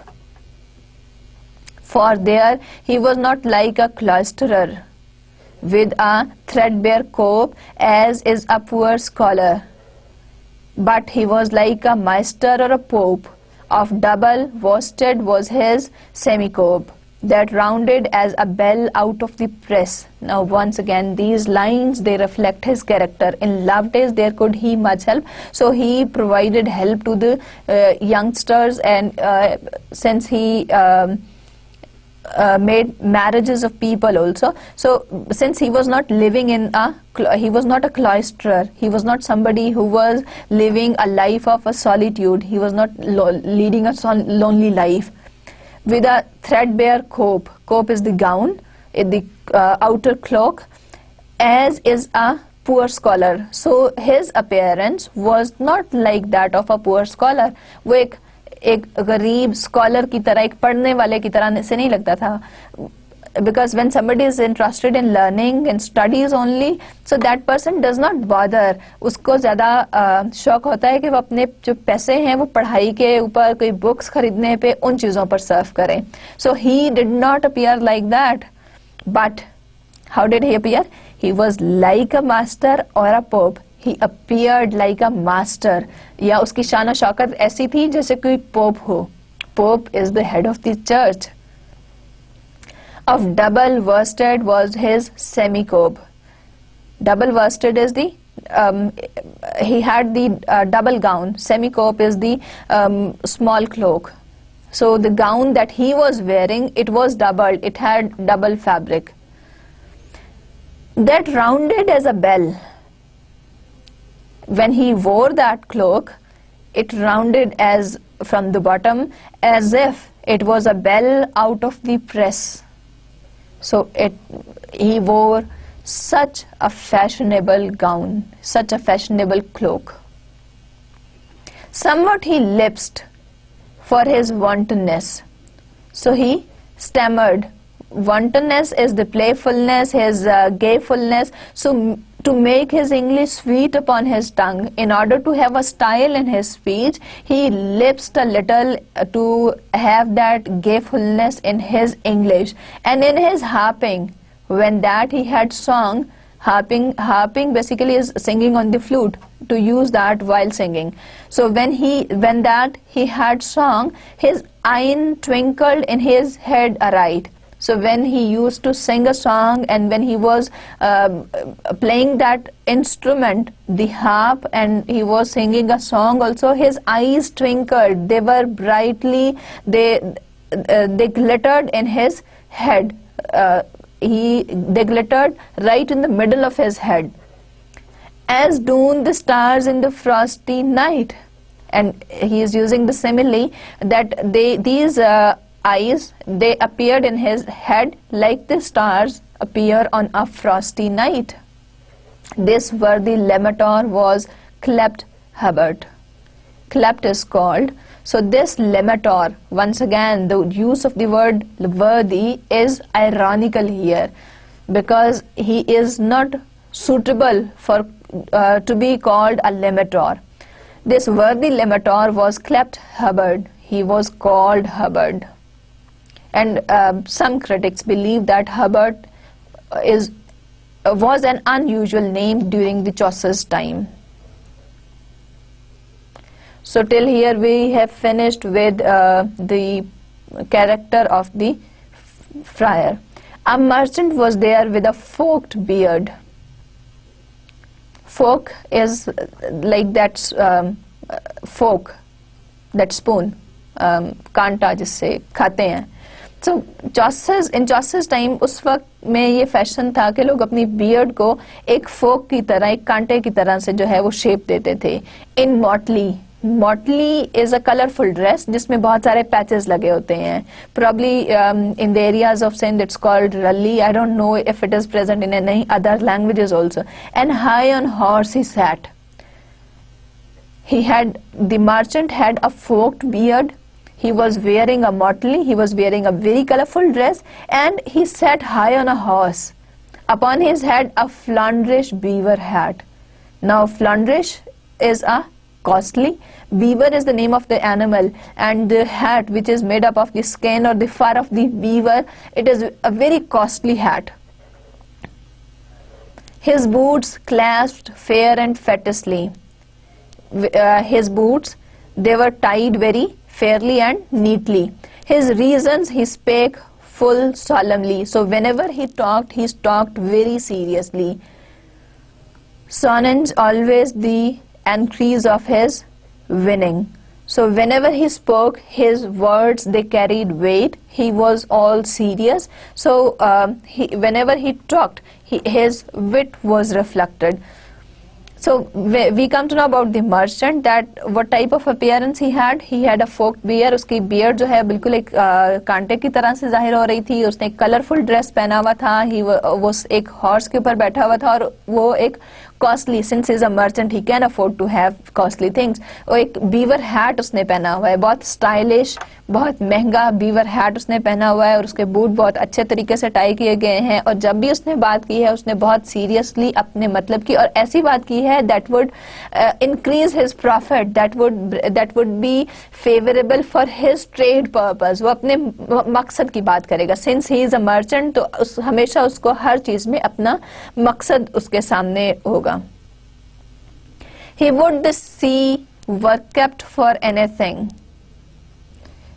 for there he was not like a cloisterer with a threadbare cope, as is a poor scholar, but he was like a master or a pope. Of double worsted was his semicope, that rounded as a bell out of the press. Now once again these lines, they reflect his character. In love days there could he much help, so he provided help to the youngsters, and since he made marriages of people also. So since he was not living in he was not a cloisterer, he was not somebody who was living a life of a solitude, he was not leading a lonely life. With a threadbare cope, cope is the gown, the outer cloak, as is a poor scholar. So his appearance was not like that of a poor scholar. वो एक गरीब scholar की तरह, एक पढ़ने वाले की तरह से नहीं लगता था. Because when somebody is interested in learning and studies only, so that person does not bother. उसको ज़्यादा शौक होता है कि वो अपने जो पैसे हैं वो पढ़ाई के ऊपर, कोई बुक्स खरीदने पे, उन चीज़ों पर सर्व करें. So he did not appear like that. But how did he appear? He was like a master or a pope. He appeared like a master. या उसकी शान शौकत ऐसी थी जैसे कोई पोप हो. Pope is the head of the church. Of double worsted was his semicope. Double worsted is the he had the double gown. Semicope is the small cloak. So the gown that he was wearing, it was doubled. It had double fabric. That rounded as a bell. When he wore that cloak, it rounded as from the bottom, as if it was a bell out of the press. So he wore such a fashionable gown, such a fashionable cloak. Somewhat he lisped for his wantonness. So he stammered. Wantonness is the playfulness, his gayfulness. So to make his English sweet upon his tongue, in order to have a style in his speech, he lisped a little to have that gayfulness in his English. And in his harping, when that he had sung, harping basically is singing on the flute, to use that while singing. So when that he had sung, his eye twinkled in his head aright. So when he used to sing a song, and when he was playing that instrument, the harp, and he was singing a song also, his eyes twinkled. They were brightly, they glittered in his head. They glittered right in the middle of his head, as do the stars in the frosty night. And he is using the simile that these eyes, they appeared in his head like the stars appear on a frosty night. This worthy Lemator was Clept Hubbard. Clept is called. So this Lemator, once again, the use of the word worthy is ironical here, because he is not suitable for to be called a Lemator. This worthy Lemator was Clept Hubbard. He was called Hubbard. And some critics believe that Hubbard was an unusual name during the Chaucer's time. So till here we have finished with the character of the friar. A merchant was there with a forked beard. Fork is like that fork, that spoon, कांटा जिससे खाते हैं. So in Chaucer's time, उस वक्त में ये fashion था कि लोग अपनी बियर्ड को एक फोक की तरह, एक कांटे की तरह से जो है वो शेप देते थे. इन motley is a colorful dress जिसमें बहुत सारे patches लगे होते हैं. Probably in the areas of Sindh it's called ralli. I don't know if it is present in any other languages also. And high on horse he sat. The merchant had a forked beard. He was wearing a motley. He was wearing a very colorful dress, and he sat high on a horse. Upon his head a Flandrish beaver hat. Now Flandrish is a costly. Beaver is the name of the animal, and the hat, which is made up of the skin or the fur of the beaver, it is a very costly hat. His boots clasped fair and fetisly. His boots, they were tied very fairly and neatly. His reasons he spake full solemnly. So whenever he talked very seriously. Sonens always the increase of his winning. So whenever he spoke, his words, they carried weight. He was all serious. So whenever he talked, his wit was reflected. So we come to know about the merchant, that what type of appearance he had. He had a forked beard. उसकी beard जो है बिल्कुल एक कांटे की तरह से जाहिर हो रही थी. उसने एक कलरफुल ड्रेस पहना हुआ था. वो एक हॉर्स के ऊपर बैठा हुआ था, और वो एक costly, since he is a merchant he can afford to have costly things. वो एक बीवर हैट उसने पहना हुआ है, बहुत स्टाइलिश, बहुत महंगा बीवर हैट उसने पहना हुआ है, और उसके बूट बहुत अच्छे तरीके से टाई किए गए हैं. और जब भी उसने बात की है, उसने बहुत सीरियसली अपने मतलब की, और ऐसी बात की है that would increase his profit, that would be favorable for his trade purpose. वो अपने मकसद की बात करेगा. Since he is a merchant, तो हमेशा उसको हर चीज में अपना मकसद उसके सामने होगा. He would the sea were kept for anything.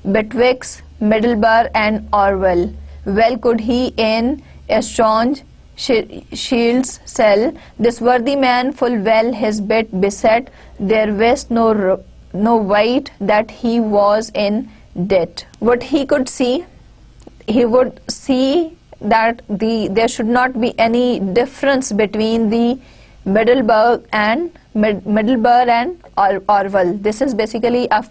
Betwixt Middleburg and Orwell, well could he in staunch shields sell. This worthy man full well his bit beset. There was no weight that he was in debt. What he could see, he would see that there should not be any difference between the Middleburg and Orwell. This is basically a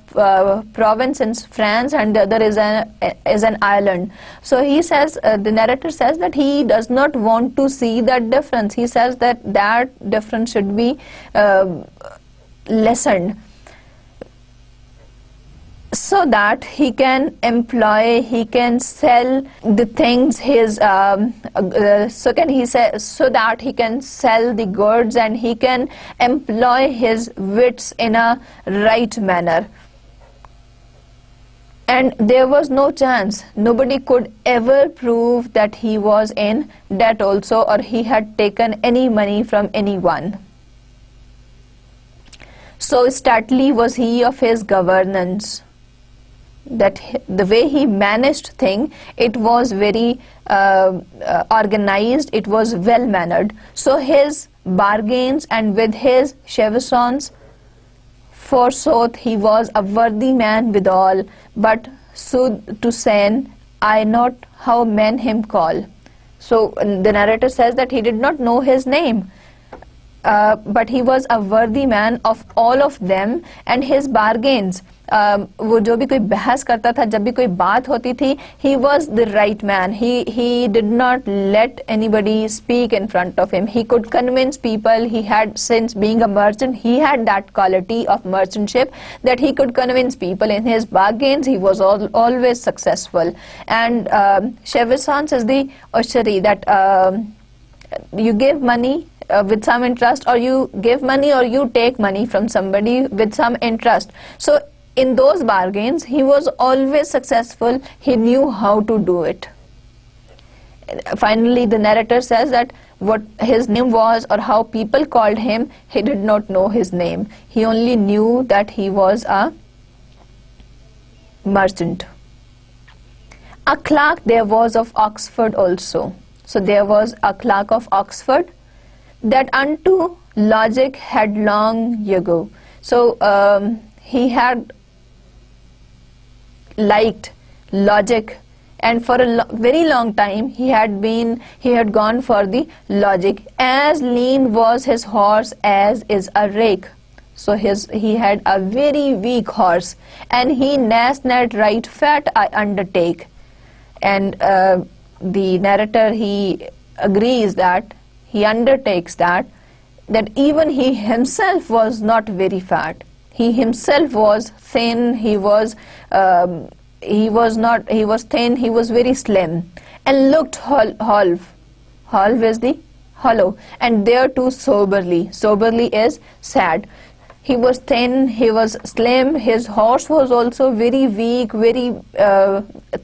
province in France, and the other is an island. So he says, the narrator says that he does not want to see that difference. He says that difference should be lessened, so that he can sell the things so that he can sell the goods, and he can employ his wits in a right manner. And there was no chance, nobody could ever prove that he was in debt also, or he had taken any money from anyone. So stately was he of his governance. that the way he managed thing, it was very organized, it was well mannered. So his bargains and with his chevisance, forsooth he was a worthy man withal, but sooth to saying, I not how men him call. So the narrator says that he did not know his name, but he was a worthy man of all of them, and his bargains, वो जो भी कोई बहस करता था, जब भी कोई बात होती थी, he was the right man. He did not let anybody speak in front of him. He could convince people. He had, since being a merchant, he had that quality of merchantship that he could convince people. In his bargains, he was always successful. And chevisance is the usury that you give money with some interest, or you give money or you take money from somebody with some interest. So in those bargains, he was always successful. He knew how to do it. Finally, the narrator says that what his name was or how people called him, he did not know his name. He only knew that he was a merchant. A clerk there was of Oxford also. So there was a clerk of Oxford that unto logic had long ago. So he had liked logic, and for a very long time he had gone for the logic. As lean was his horse as is a rake. So he had a very weak horse, and he gnashed not right fat I undertake. And the narrator, he agrees that, he undertakes that even he himself was not very fat. He himself was thin. He was thin. He was very slim and looked half. Half is the hollow, and there too soberly. Soberly is sad. He was thin. He was slim. His horse was also very weak, very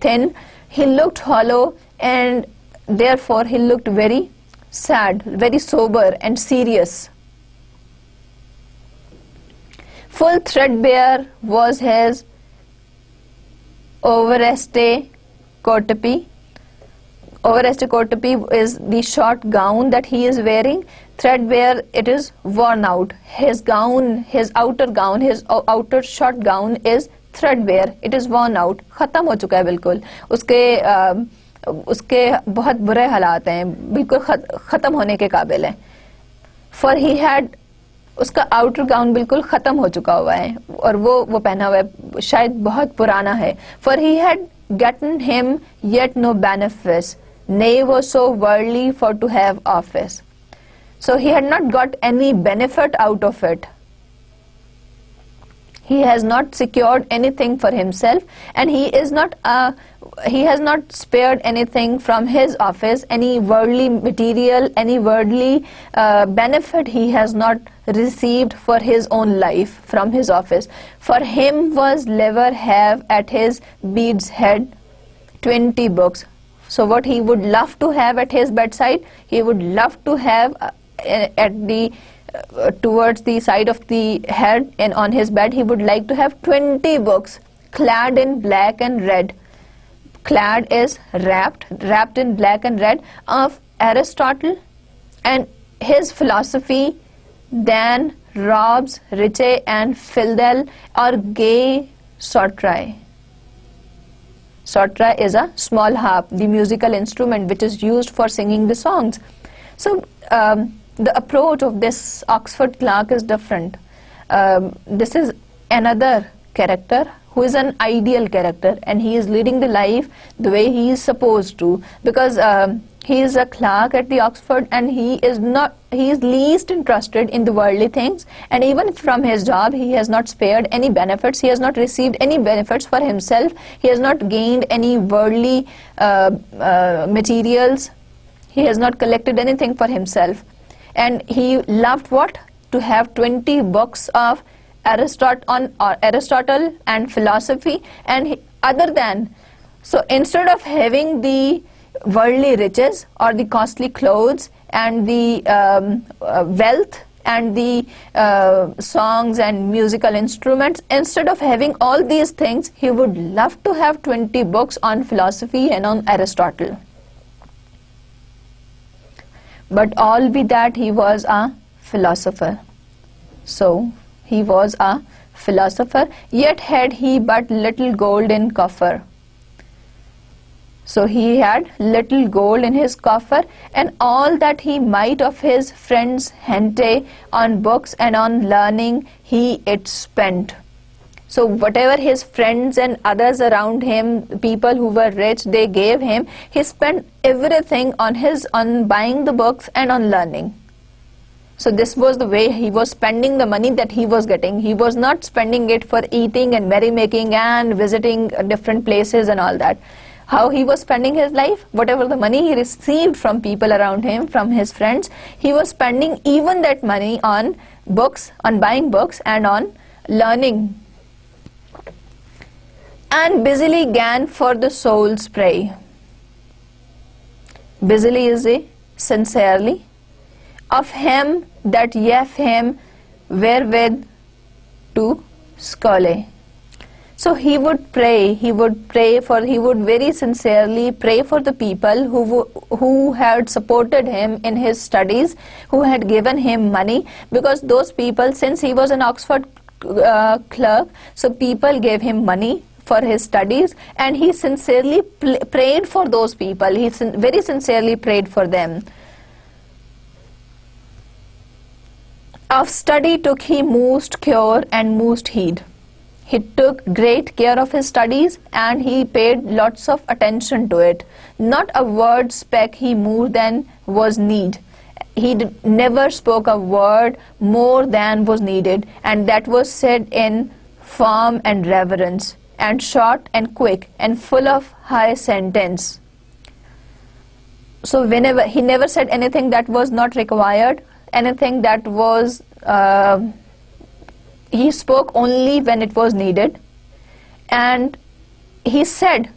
thin. He looked hollow, and therefore he looked very sad, very sober and serious. Full threadbare was his overeste cotepi. Overeste cotepi is the short gown that he is wearing. Threadbare, it is worn out. His gown, his outer gown, his outer short gown is threadbare. It is worn out. खत्म हो चुका है बिल्कुल. उसके बहुत बुरे हालात हैं, बिल्कुल खत्म होने के काबिल है. For he had, उसका आउटर गाउन बिल्कुल खत्म हो चुका हुआ है और वो पहना हुआ है, शायद बहुत पुराना है. For he had gotten him yet no benefice, nay was so worldly for to have office. So he had not got any benefit out of it. He has not secured anything for himself, and he has not spared anything from his office, any worldly material, any worldly benefit he has not received for his own life from his office. For him was never have at his bede's head 20 books. So what he would love to have at his bedside, he would love to have at the towards the side of the head, and on his bed he would like to have 20 books clad in black and red. Clad is wrapped in black and red, of Aristotle and his philosophy, than Robes, Riche and Fildel or gay Sotrae. Sotrae is a small harp, the musical instrument which is used for singing the songs. So the approach of this Oxford clerk is different. This is another character who is an ideal character, and he is leading the life the way he is supposed to, because he is a clerk at the Oxford, and he is least interested in the worldly things, and even from his job he has not spared any benefits. He has not received any benefits for himself. He has not gained any worldly materials. He has not collected anything for himself. And he loved what? To have 20 books of Aristotle and philosophy, and other than, so instead of having the worldly riches or the costly clothes and the wealth and the songs and musical instruments. Instead of having all these things, he would love to have 20 books on philosophy and on Aristotle. But all be that, he was a philosopher. So he was a philosopher, yet had he but little gold in coffer. So he had little gold in his coffer, and all that he might of his friends hente on books and on learning he it spent. So whatever his friends and others around him, people who were rich, they gave him, he spent everything on buying the books and on learning. So this was the way he was spending the money that he was getting. He was not spending it for eating and merrymaking and visiting different places and all that. How he was spending his life? Whatever the money he received from people around him, from his friends, he was spending even that money on books, on buying books and on learning. And busily gan for the soul's prey. Busily is a sincerely. Of him that yef him wherewith to skole. So he would very sincerely pray for the people who had supported him in his studies, who had given him money, because those people, since he was an Oxford clerk, so people gave him money for his studies, and he sincerely prayed for those people. He very sincerely prayed for them. Of study took he most care and most heed. He took great care of his studies and he paid lots of attention to it. Not a word spake he more than was need. He never spoke a word more than was needed, and that was said in form and reverence, and short and quick and full of high sentence. So whenever he never said anything that was not required, anything that was he spoke only when it was needed, and he said,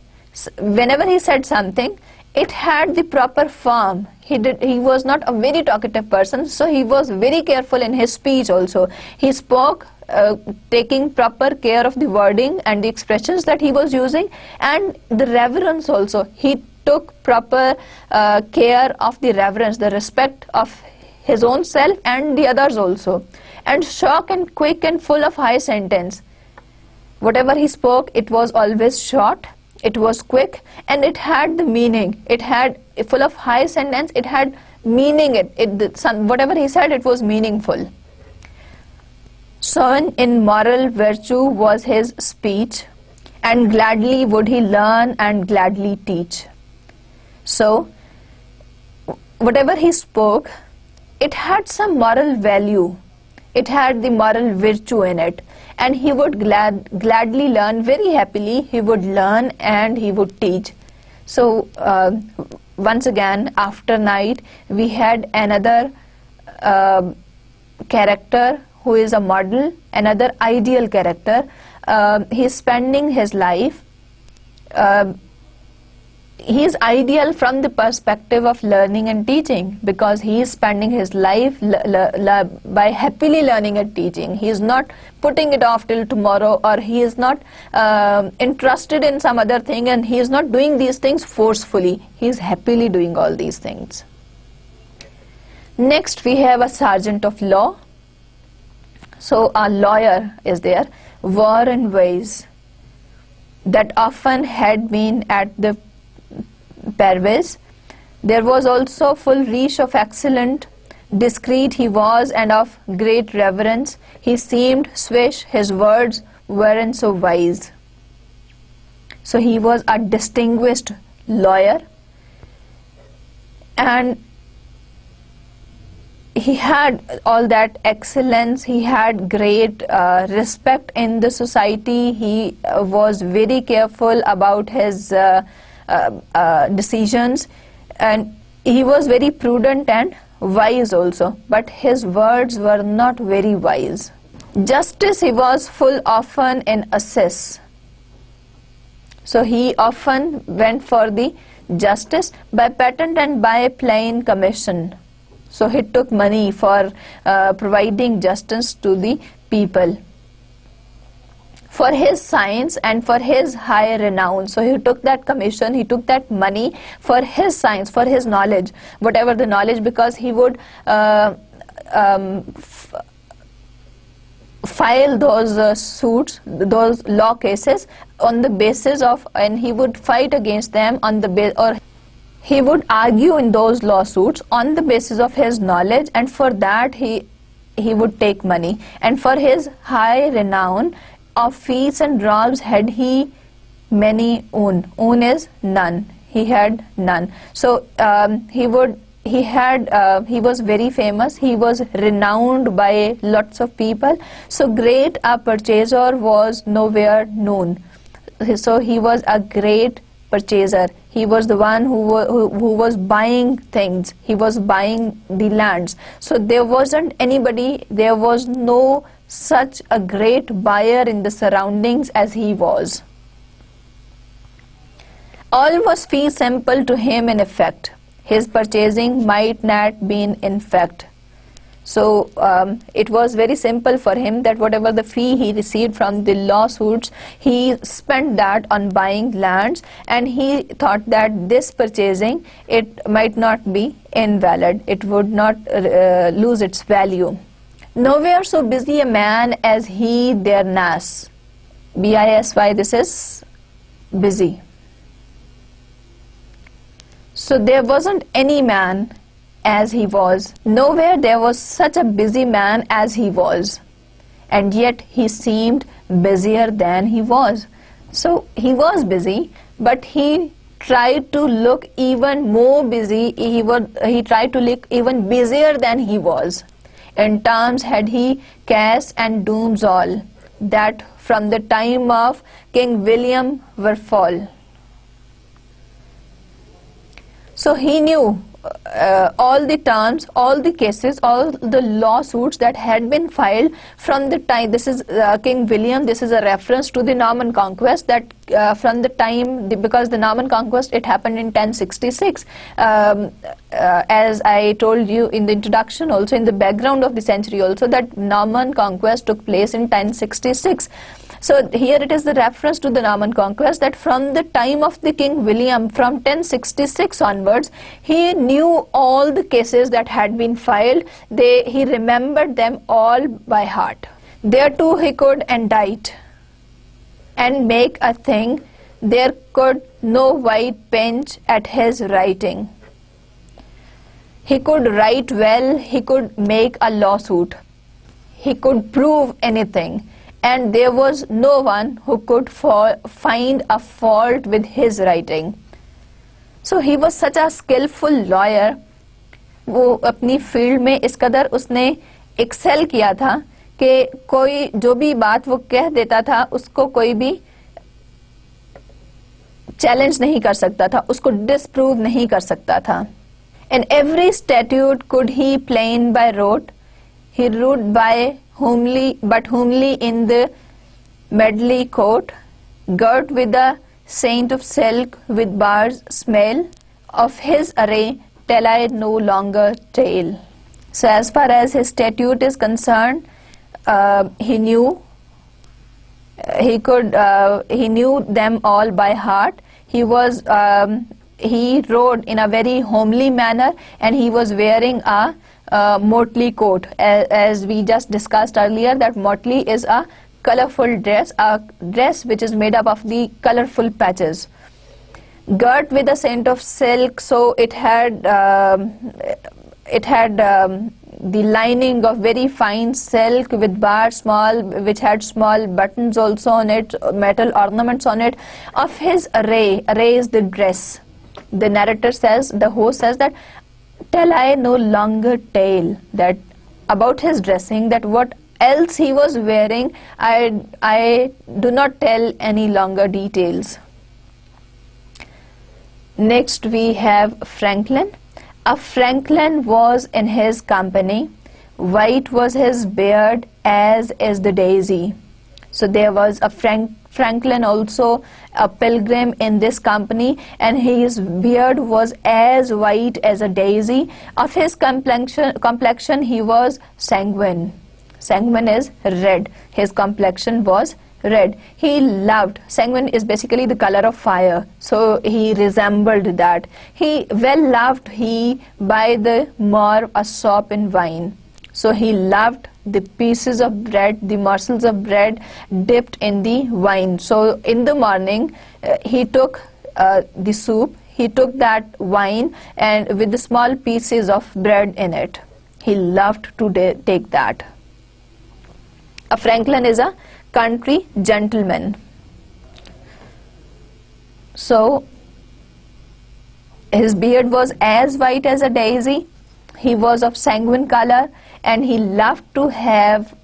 whenever he said something, it had the proper form. He was not a very talkative person, so he was very careful in his speech also. He spoke taking proper care of the wording and the expressions that he was using, and the reverence also. He took proper care of the reverence, the respect of his own self and the others also. And short and quick and full of high sentence. Whatever he spoke, it was always short, it was quick, and it had the meaning. It had full of high sentence, it had meaning. Whatever he said, it was meaningful. Sown in moral virtue was his speech, and gladly would he learn and gladly teach. So, whatever he spoke, it had some moral value. It had the moral virtue in it, and he would gladly learn, very happily he would learn and he would teach. So once again, after night, we had another character who is a model, another ideal character. He is spending his life, he is ideal from the perspective of learning and teaching, because he is spending his life by happily learning and teaching. He is not putting it off till tomorrow, or he is not interested in some other thing, and he is not doing these things forcefully. He is happily doing all these things. Next we have a sergeant of law. So a lawyer is there, war and ways, that often had been at the Pervis. There was also full reach of excellent, discreet he was, and of great reverence. He seemed swish, his words weren't so wise. So he was a distinguished lawyer, and he had all that excellence. He had great respect in the society. He was very careful about his decisions, and he was very prudent and wise also, but his words were not very wise. Justice he was full often in assess. So he often went for the justice by patent and by plain commission. So he took money for providing justice to the people, for his science and for his high renown. So he took that commission, he took that money for his science, for his knowledge, whatever the knowledge, because he would file those suits, those law cases on the basis of, and he would fight against them on the or he would argue in those lawsuits on the basis of his knowledge, and for that he would take money. And for his high renown of feats and realms had he many own. Own is none. He had none. So he was very famous. He was renowned by lots of people. So great a purchaser was nowhere known. So he was a great purchaser. He was the one who was buying things. He was buying the lands. So there wasn't anybody, there was no such a great buyer in the surroundings as he was. All was fee simple to him in effect. His purchasing might not been in fact. So it was very simple for him that whatever the fee he received from the lawsuits, he spent that on buying lands, and he thought that this purchasing, it might not be invalid. It would not lose its value. Nowhere so busy a man as he there nas. B-I-S-Y, this is busy. So there wasn't any man as he was. Nowhere there was such a busy man as he was. And yet he seemed busier than he was. So he was busy, but he tried to look even more busy. He tried to look even busier than he was. In terms had he casts and dooms all, that from the time of King William were fall. So he knew all the terms, all the cases, all the lawsuits that had been filed from the time. This is King William. This is a reference to the Norman conquest, that from the time, because the Norman conquest, it happened in 1066. As I told you in the introduction, also in the background of the century also, that Norman conquest took place in 1066. So here it is the reference to the Norman conquest, that from the time of the King William, from 1066 onwards, he knew all the cases that had been filed. He remembered them all by heart. Thereto he could indite and make a thing. There could no white pinch at his writing. He could write well, he could make a lawsuit, he could prove anything. And there was no one who could find a fault with his writing. So he was such a skillful lawyer. वो अपनी field में इस कदर उसने Excel किया था कि कोई जो भी बात वो कह देता था उसको कोई भी चैलेंज नहीं कर सकता था, उसको डिसप्रूव नहीं कर सकता था. In every statute could he plain by rote, he ruled by homely in the medley coat, girt with a saint of silk with bars smell, of his array tell I no longer tale. So as far as his statute is concerned, he knew them all by heart. He rode in a very homely manner, and he was wearing a motley coat, as we just discussed earlier, that motley is a colorful dress, a dress which is made up of the colorful patches. Girt with a saint of silk, so it had the lining of very fine silk with bars small, which had small buttons also on it, metal ornaments on it. Of his array is the dress. The narrator says, the host says that tell I no longer tale, that about his dressing, that what else he was wearing, I do not tell any longer details. Next we have Franklin. A Franklin was in his company, white was his beard as is the daisy. So there was a Franklin also a pilgrim in this company, and his beard was as white as a daisy. Of his complexion he was sanguine. Sanguine is red. His complexion was red. He loved, sanguine is basically the color of fire, so he resembled that. He well loved he by the more a sop in wine. So he loved the pieces of bread, the morsels of bread dipped in the wine. So in the morning he took the soup, he took that wine and with the small pieces of bread in it. He loved to take that. A Franklin is a country gentleman. So his beard was as white as a daisy. He was of sanguine color, and he loved to have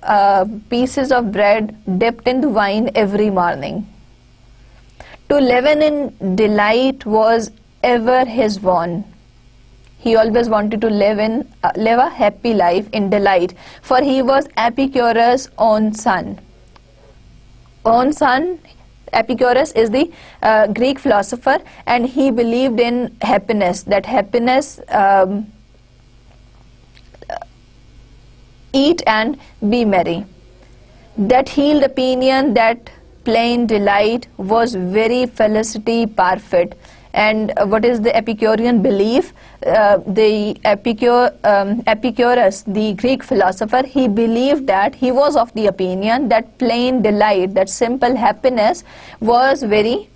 pieces of bread dipped in the wine every morning. To live in delight was ever his want. He always wanted to live a happy life in delight, for he was Epicurus' own son. Epicurus is the Greek philosopher, and he believed in happiness, that happiness, eat and be merry. That healed opinion, that plain delight was very felicity perfect. And what is the Epicurean belief? The Epicurus, the Greek philosopher, he believed that, he was of the opinion that plain delight, that simple happiness was very,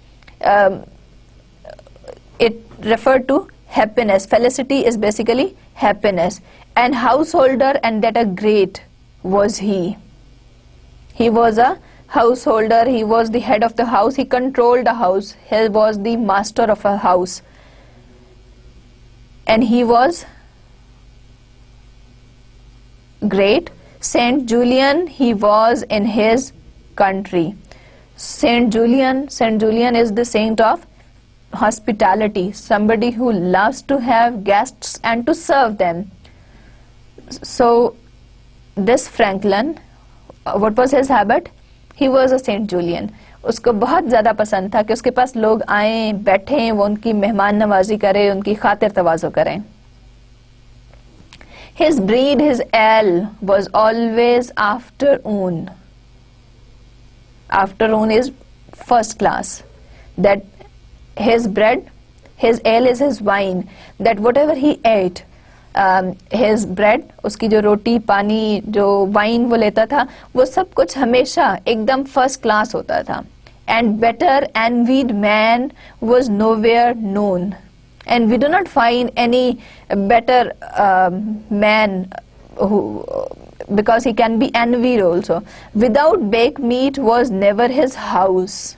it referred to happiness. Felicity is basically happiness. And householder, and that a great was he. He was a householder, he was the head of the house, he controlled a house, he was the master of a house, and he was great. Saint Julian, he was in his country. Saint Julian is the saint of hospitality, somebody who loves to have guests and to serve them. So this Franklin, what was his habit? He was a Saint Julian. उसको बहुत ज़्यादा पसंद था कि उसके पास लोग आएं, बैठें, वो उनकी मेहमान नवाजी करें, उनकी खातिर तवाज़ो करें. His breed, his ale was always afternoon. Afternoon is first class. That his bread, his ale is his wine. That whatever he ate, his bread, उसकी जो रोटी, पानी, जो वाइन वो लेता था, वो सब कुछ हमेशा एकदम फर्स्ट क्लास होता था. And better envied man was nowhere known. And we do not find any better man who, because he can be envied also. Without baked meat was never his house.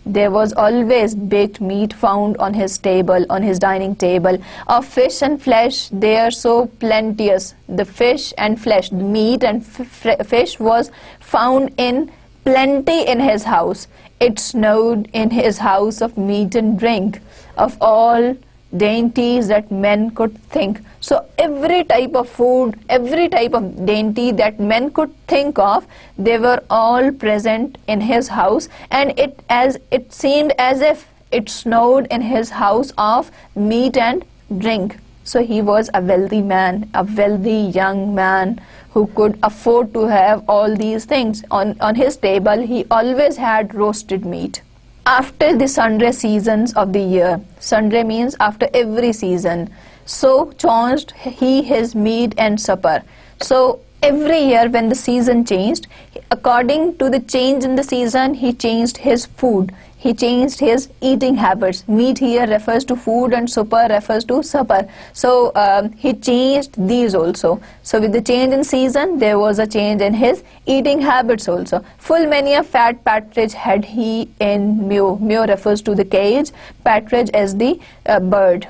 There was always baked meat found on his table, on his dining table. Of fish and flesh, they are so plenteous. The fish and flesh, the meat and fish was found in plenty in his house. It snowed in his house of meat and drink, of all dainties that men could think. So every type of food, every type of dainty that men could think of, they were all present in his house, and it seemed as if it snowed in his house of meat and drink. So he was a wealthy man, a wealthy young man who could afford to have all these things. On his table, he always had roasted meat. After the sundry seasons of the year, sundry means after every season, so changed he his meat and supper. So every year when the season changed, according to the change in the season, he changed his food. He changed his eating habits. Meat here refers to food and supper refers to supper. So he changed these also. So with the change in season, there was a change in his eating habits also. Full many a fat partridge had he in mew. Mew refers to the cage. Partridge is the bird.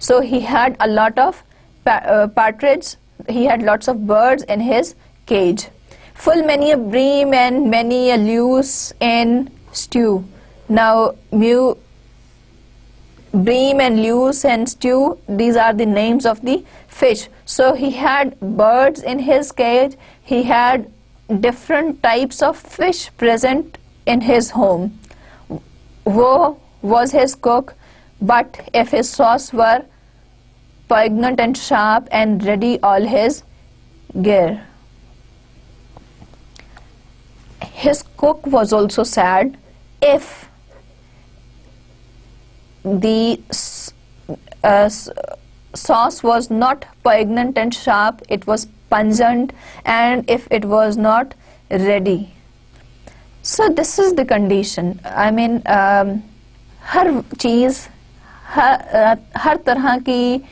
So he had a lot of partridge. He had lots of birds in his cage. Full many a bream and many a luce in stew. Now, bream and luce and stew, these are the names of the fish. So he had birds in his cage. He had different types of fish present in his home. Woe was his cook, but if his sauce were poignant and sharp, and ready all his gear. His cook was also sad if the sauce was not poignant and sharp, it was pungent, and if it was not ready. So this is the condition. I mean, हर चीज़, हर तरह की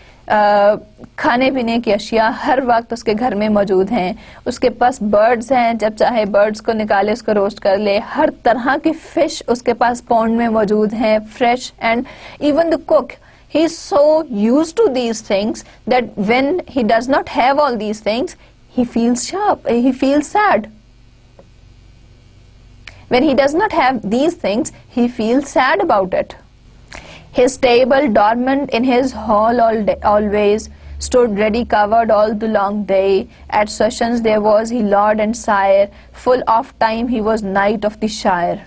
खाने पीने की अशिया हर वक्त उसके घर में मौजूद हैं. उसके पास बर्ड्स हैं, जब चाहे बर्ड्स को निकाले, उसको रोस्ट कर ले. हर तरह की फिश उसके पास पॉन्ड में मौजूद हैं, fresh. And even the cook, he is so used to these things that when he does not have all these things, he feels sad. When he does not have these things, he feels sad about it. His table dormant in his hall always stood ready covered all the long day. At sessions there was he lord and sire, full of time he was knight of the shire.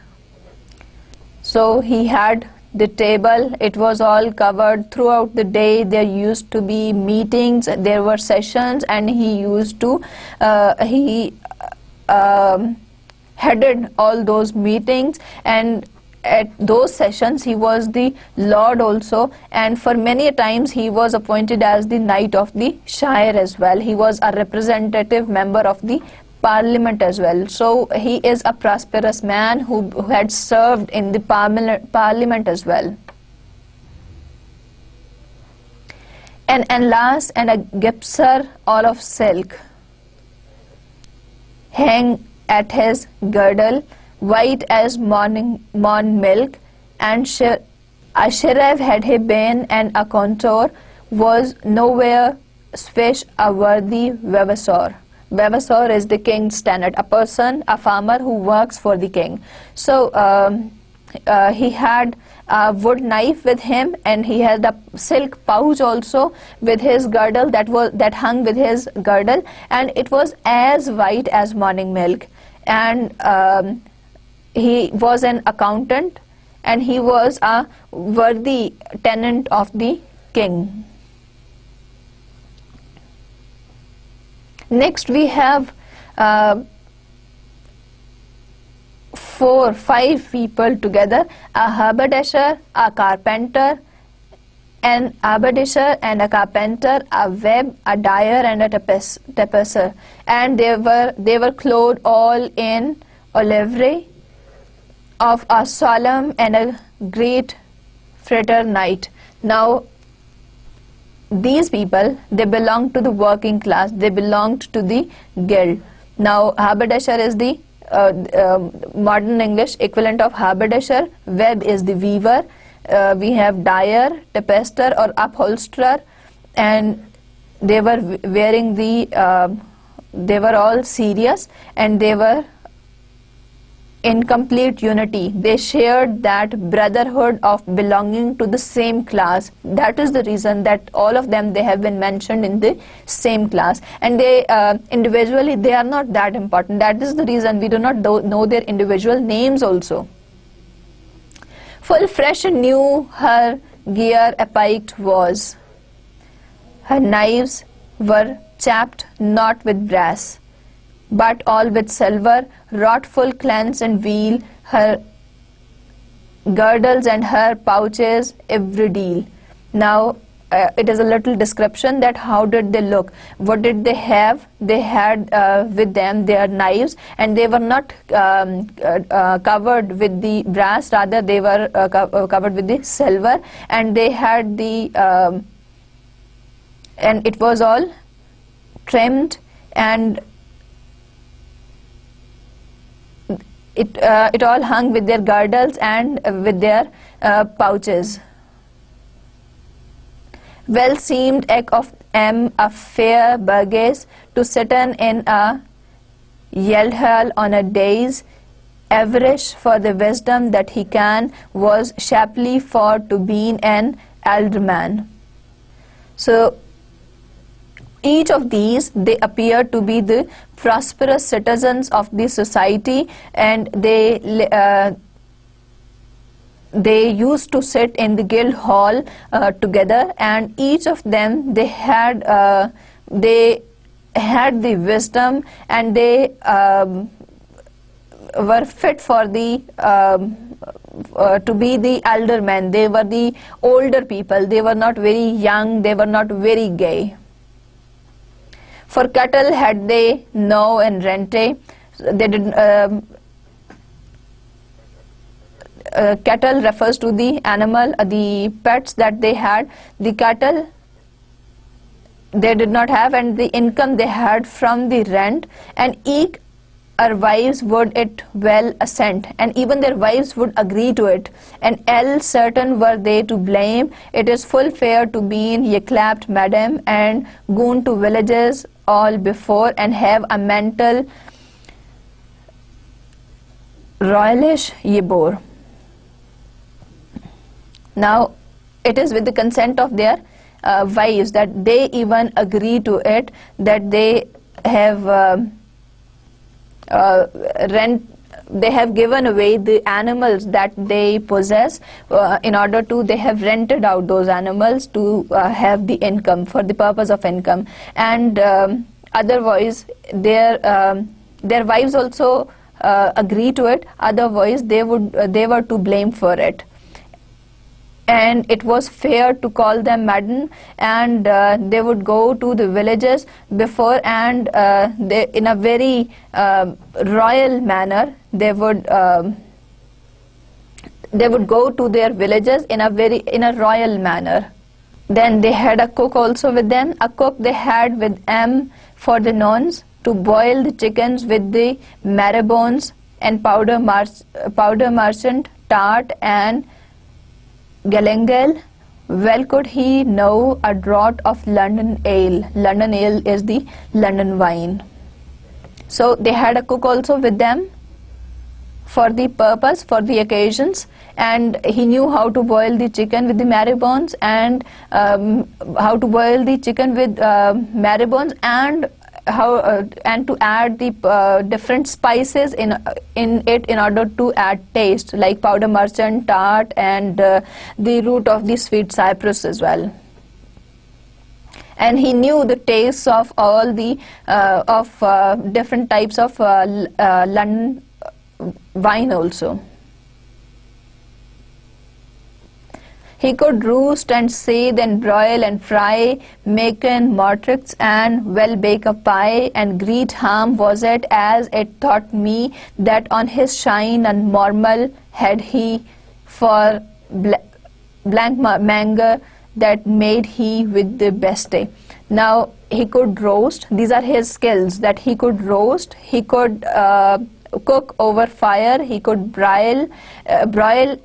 So he had the table, it was all covered throughout the day. There used to be meetings, there were sessions, and he used to headed all those meetings, and at those sessions he was the lord also, and for many times he was appointed as the knight of the shire as well. He was a representative member of the parliament as well. So he is a prosperous man who had served in the parliament as well. And last, and a gipser all of silk hang at his girdle, white as morn milk, and a sheriff had he been, and a contour was nowhere swish a worthy vavasor. Vavasor is the king's tenant, a person, a farmer who works for the king. So he had a wood knife with him, and he had a silk pouch also with his girdle that hung with his girdle, and it was as white as morning milk. And he was an accountant, and he was a worthy tenant of the king. Next we have 5 people together: a haberdasher, a carpenter, an haberdasher and a carpenter, a web, a dyer and a tapisser, and they were clothed all in a livery of a solemn and a great fraternity. Now these people, they belonged to the working class, they belonged to the guild. Now haberdasher is the modern English equivalent of haberdasher, web is the weaver, we have dyer, tapester or upholsterer, and they were wearing they were all serious, and they were in complete unity. They shared that brotherhood of belonging to the same class. That is the reason that all of them, they have been mentioned in the same class, and they individually they are not that important. That is the reason we do not know their individual names also. Full fresh and new her gear apiked was. Her knives were chapped not with brass, but all with silver, wrought full clance and wheel, her girdles and her pouches every deal. Now it is a little description that how did they look, what did they have. They had with them their knives, and they were not covered with the brass, rather they were covered with the silver, and they had the and it was all trimmed, and it all hung with their girdles and with their pouches. Well seemed eke of them a fair burgess to sitten in a yeld hall on a days, average for the wisdom that he can, was shaply for to be an alderman. So Each of these, they appear to be the prosperous citizens of the society, and they used to sit in the guild hall together, and each of them, they had the wisdom, and they were fit for the to be the elder men. They were the older people. They were not very young. They were not very gay. For cattle had they no and rente. They did. Cattle refers to the animal, the pets that they had. The cattle they did not have, and the income they had from the rent, and eke our wives would it well assent, and even their wives would agree to it, and else certain were they to blame. It is full fair to be in ye clapped madam, and gone to villages all before, and have a mental royalish ye bore. Now it is with the consent of their wives that they even agree to it, that they have they have given away the animals that they possess in order to, they have rented out those animals to have the income, for the purpose of income, and otherwise their wives also agree to it, otherwise they were to blame for it. And it was fair to call them madam, and they would go to the villages before, and they, in a very royal manner, they would go to their villages in a royal manner. Then they had a cook also with them. A cook they had with them for the nuns, to boil the chickens with the marrow bones, and powder merchant, tart, and galangal. Well could he know a draught of London ale. London ale is the London wine. So they had a cook also with them for the purpose, for the occasions, and he knew how to boil the chicken with the marrow bones, and how to boil the chicken with marrow bones, and how and to add the different spices in it in order to add taste, like powder merchant, tart, and the root of the sweet cypress as well. And he knew the tastes of all the different types of London wine also. He could roast and seethe and broil and fry, maken mortrix and well bake a pie, and great ham was it, as it thought me, that on his shine and normal had he for blank manger that made he with the best day. Now he could roast. These are his skills, that he could roast, he could cook over fire, he could broil,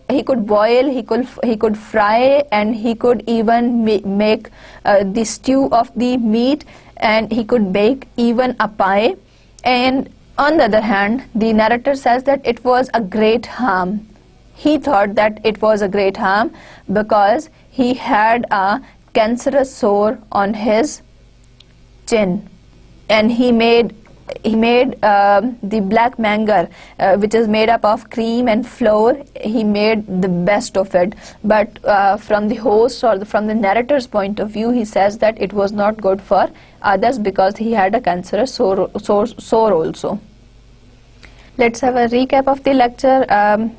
he could boil, he could fry, and he could even make the stew of the meat, and he could bake even a pie. And on the other hand, the narrator says that it was a great harm. He thought that it was a great harm because he had a cancerous sore on his chin, and he made the black manger, which is made up of cream and flour. He made the best of it, but from the host or from the narrator's point of view, he says that it was not good for others because he had a cancerous sore also. Let's have a recap of the lecture.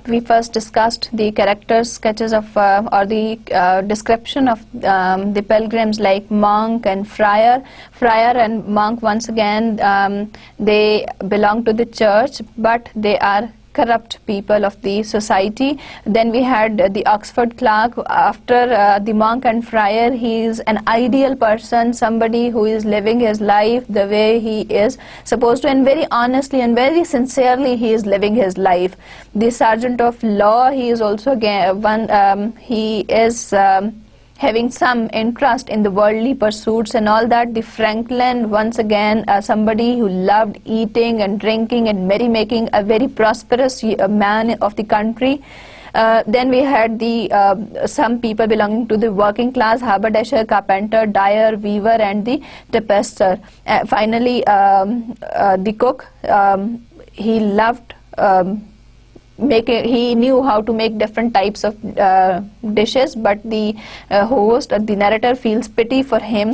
We first discussed the character sketches of or the description of the pilgrims, like monk and friar. Friar and monk, once again, they belong to the church, but they are corrupt people of the society. Then we had the Oxford clerk. After the monk and friar, he is an ideal person, somebody who is living his life the way he is supposed to, and very honestly and very sincerely he is living his life. The sergeant of law, he is also he is having some interest in the worldly pursuits and all that. The Franklin, once again, somebody who loved eating and drinking and merrymaking, a very prosperous man of the country. Then we had the some people belonging to the working class: haberdasher, carpenter, dyer, weaver, and the tapester. Finally, the cook. He loved he knew how to make different types of dishes, but the host or the narrator feels pity for him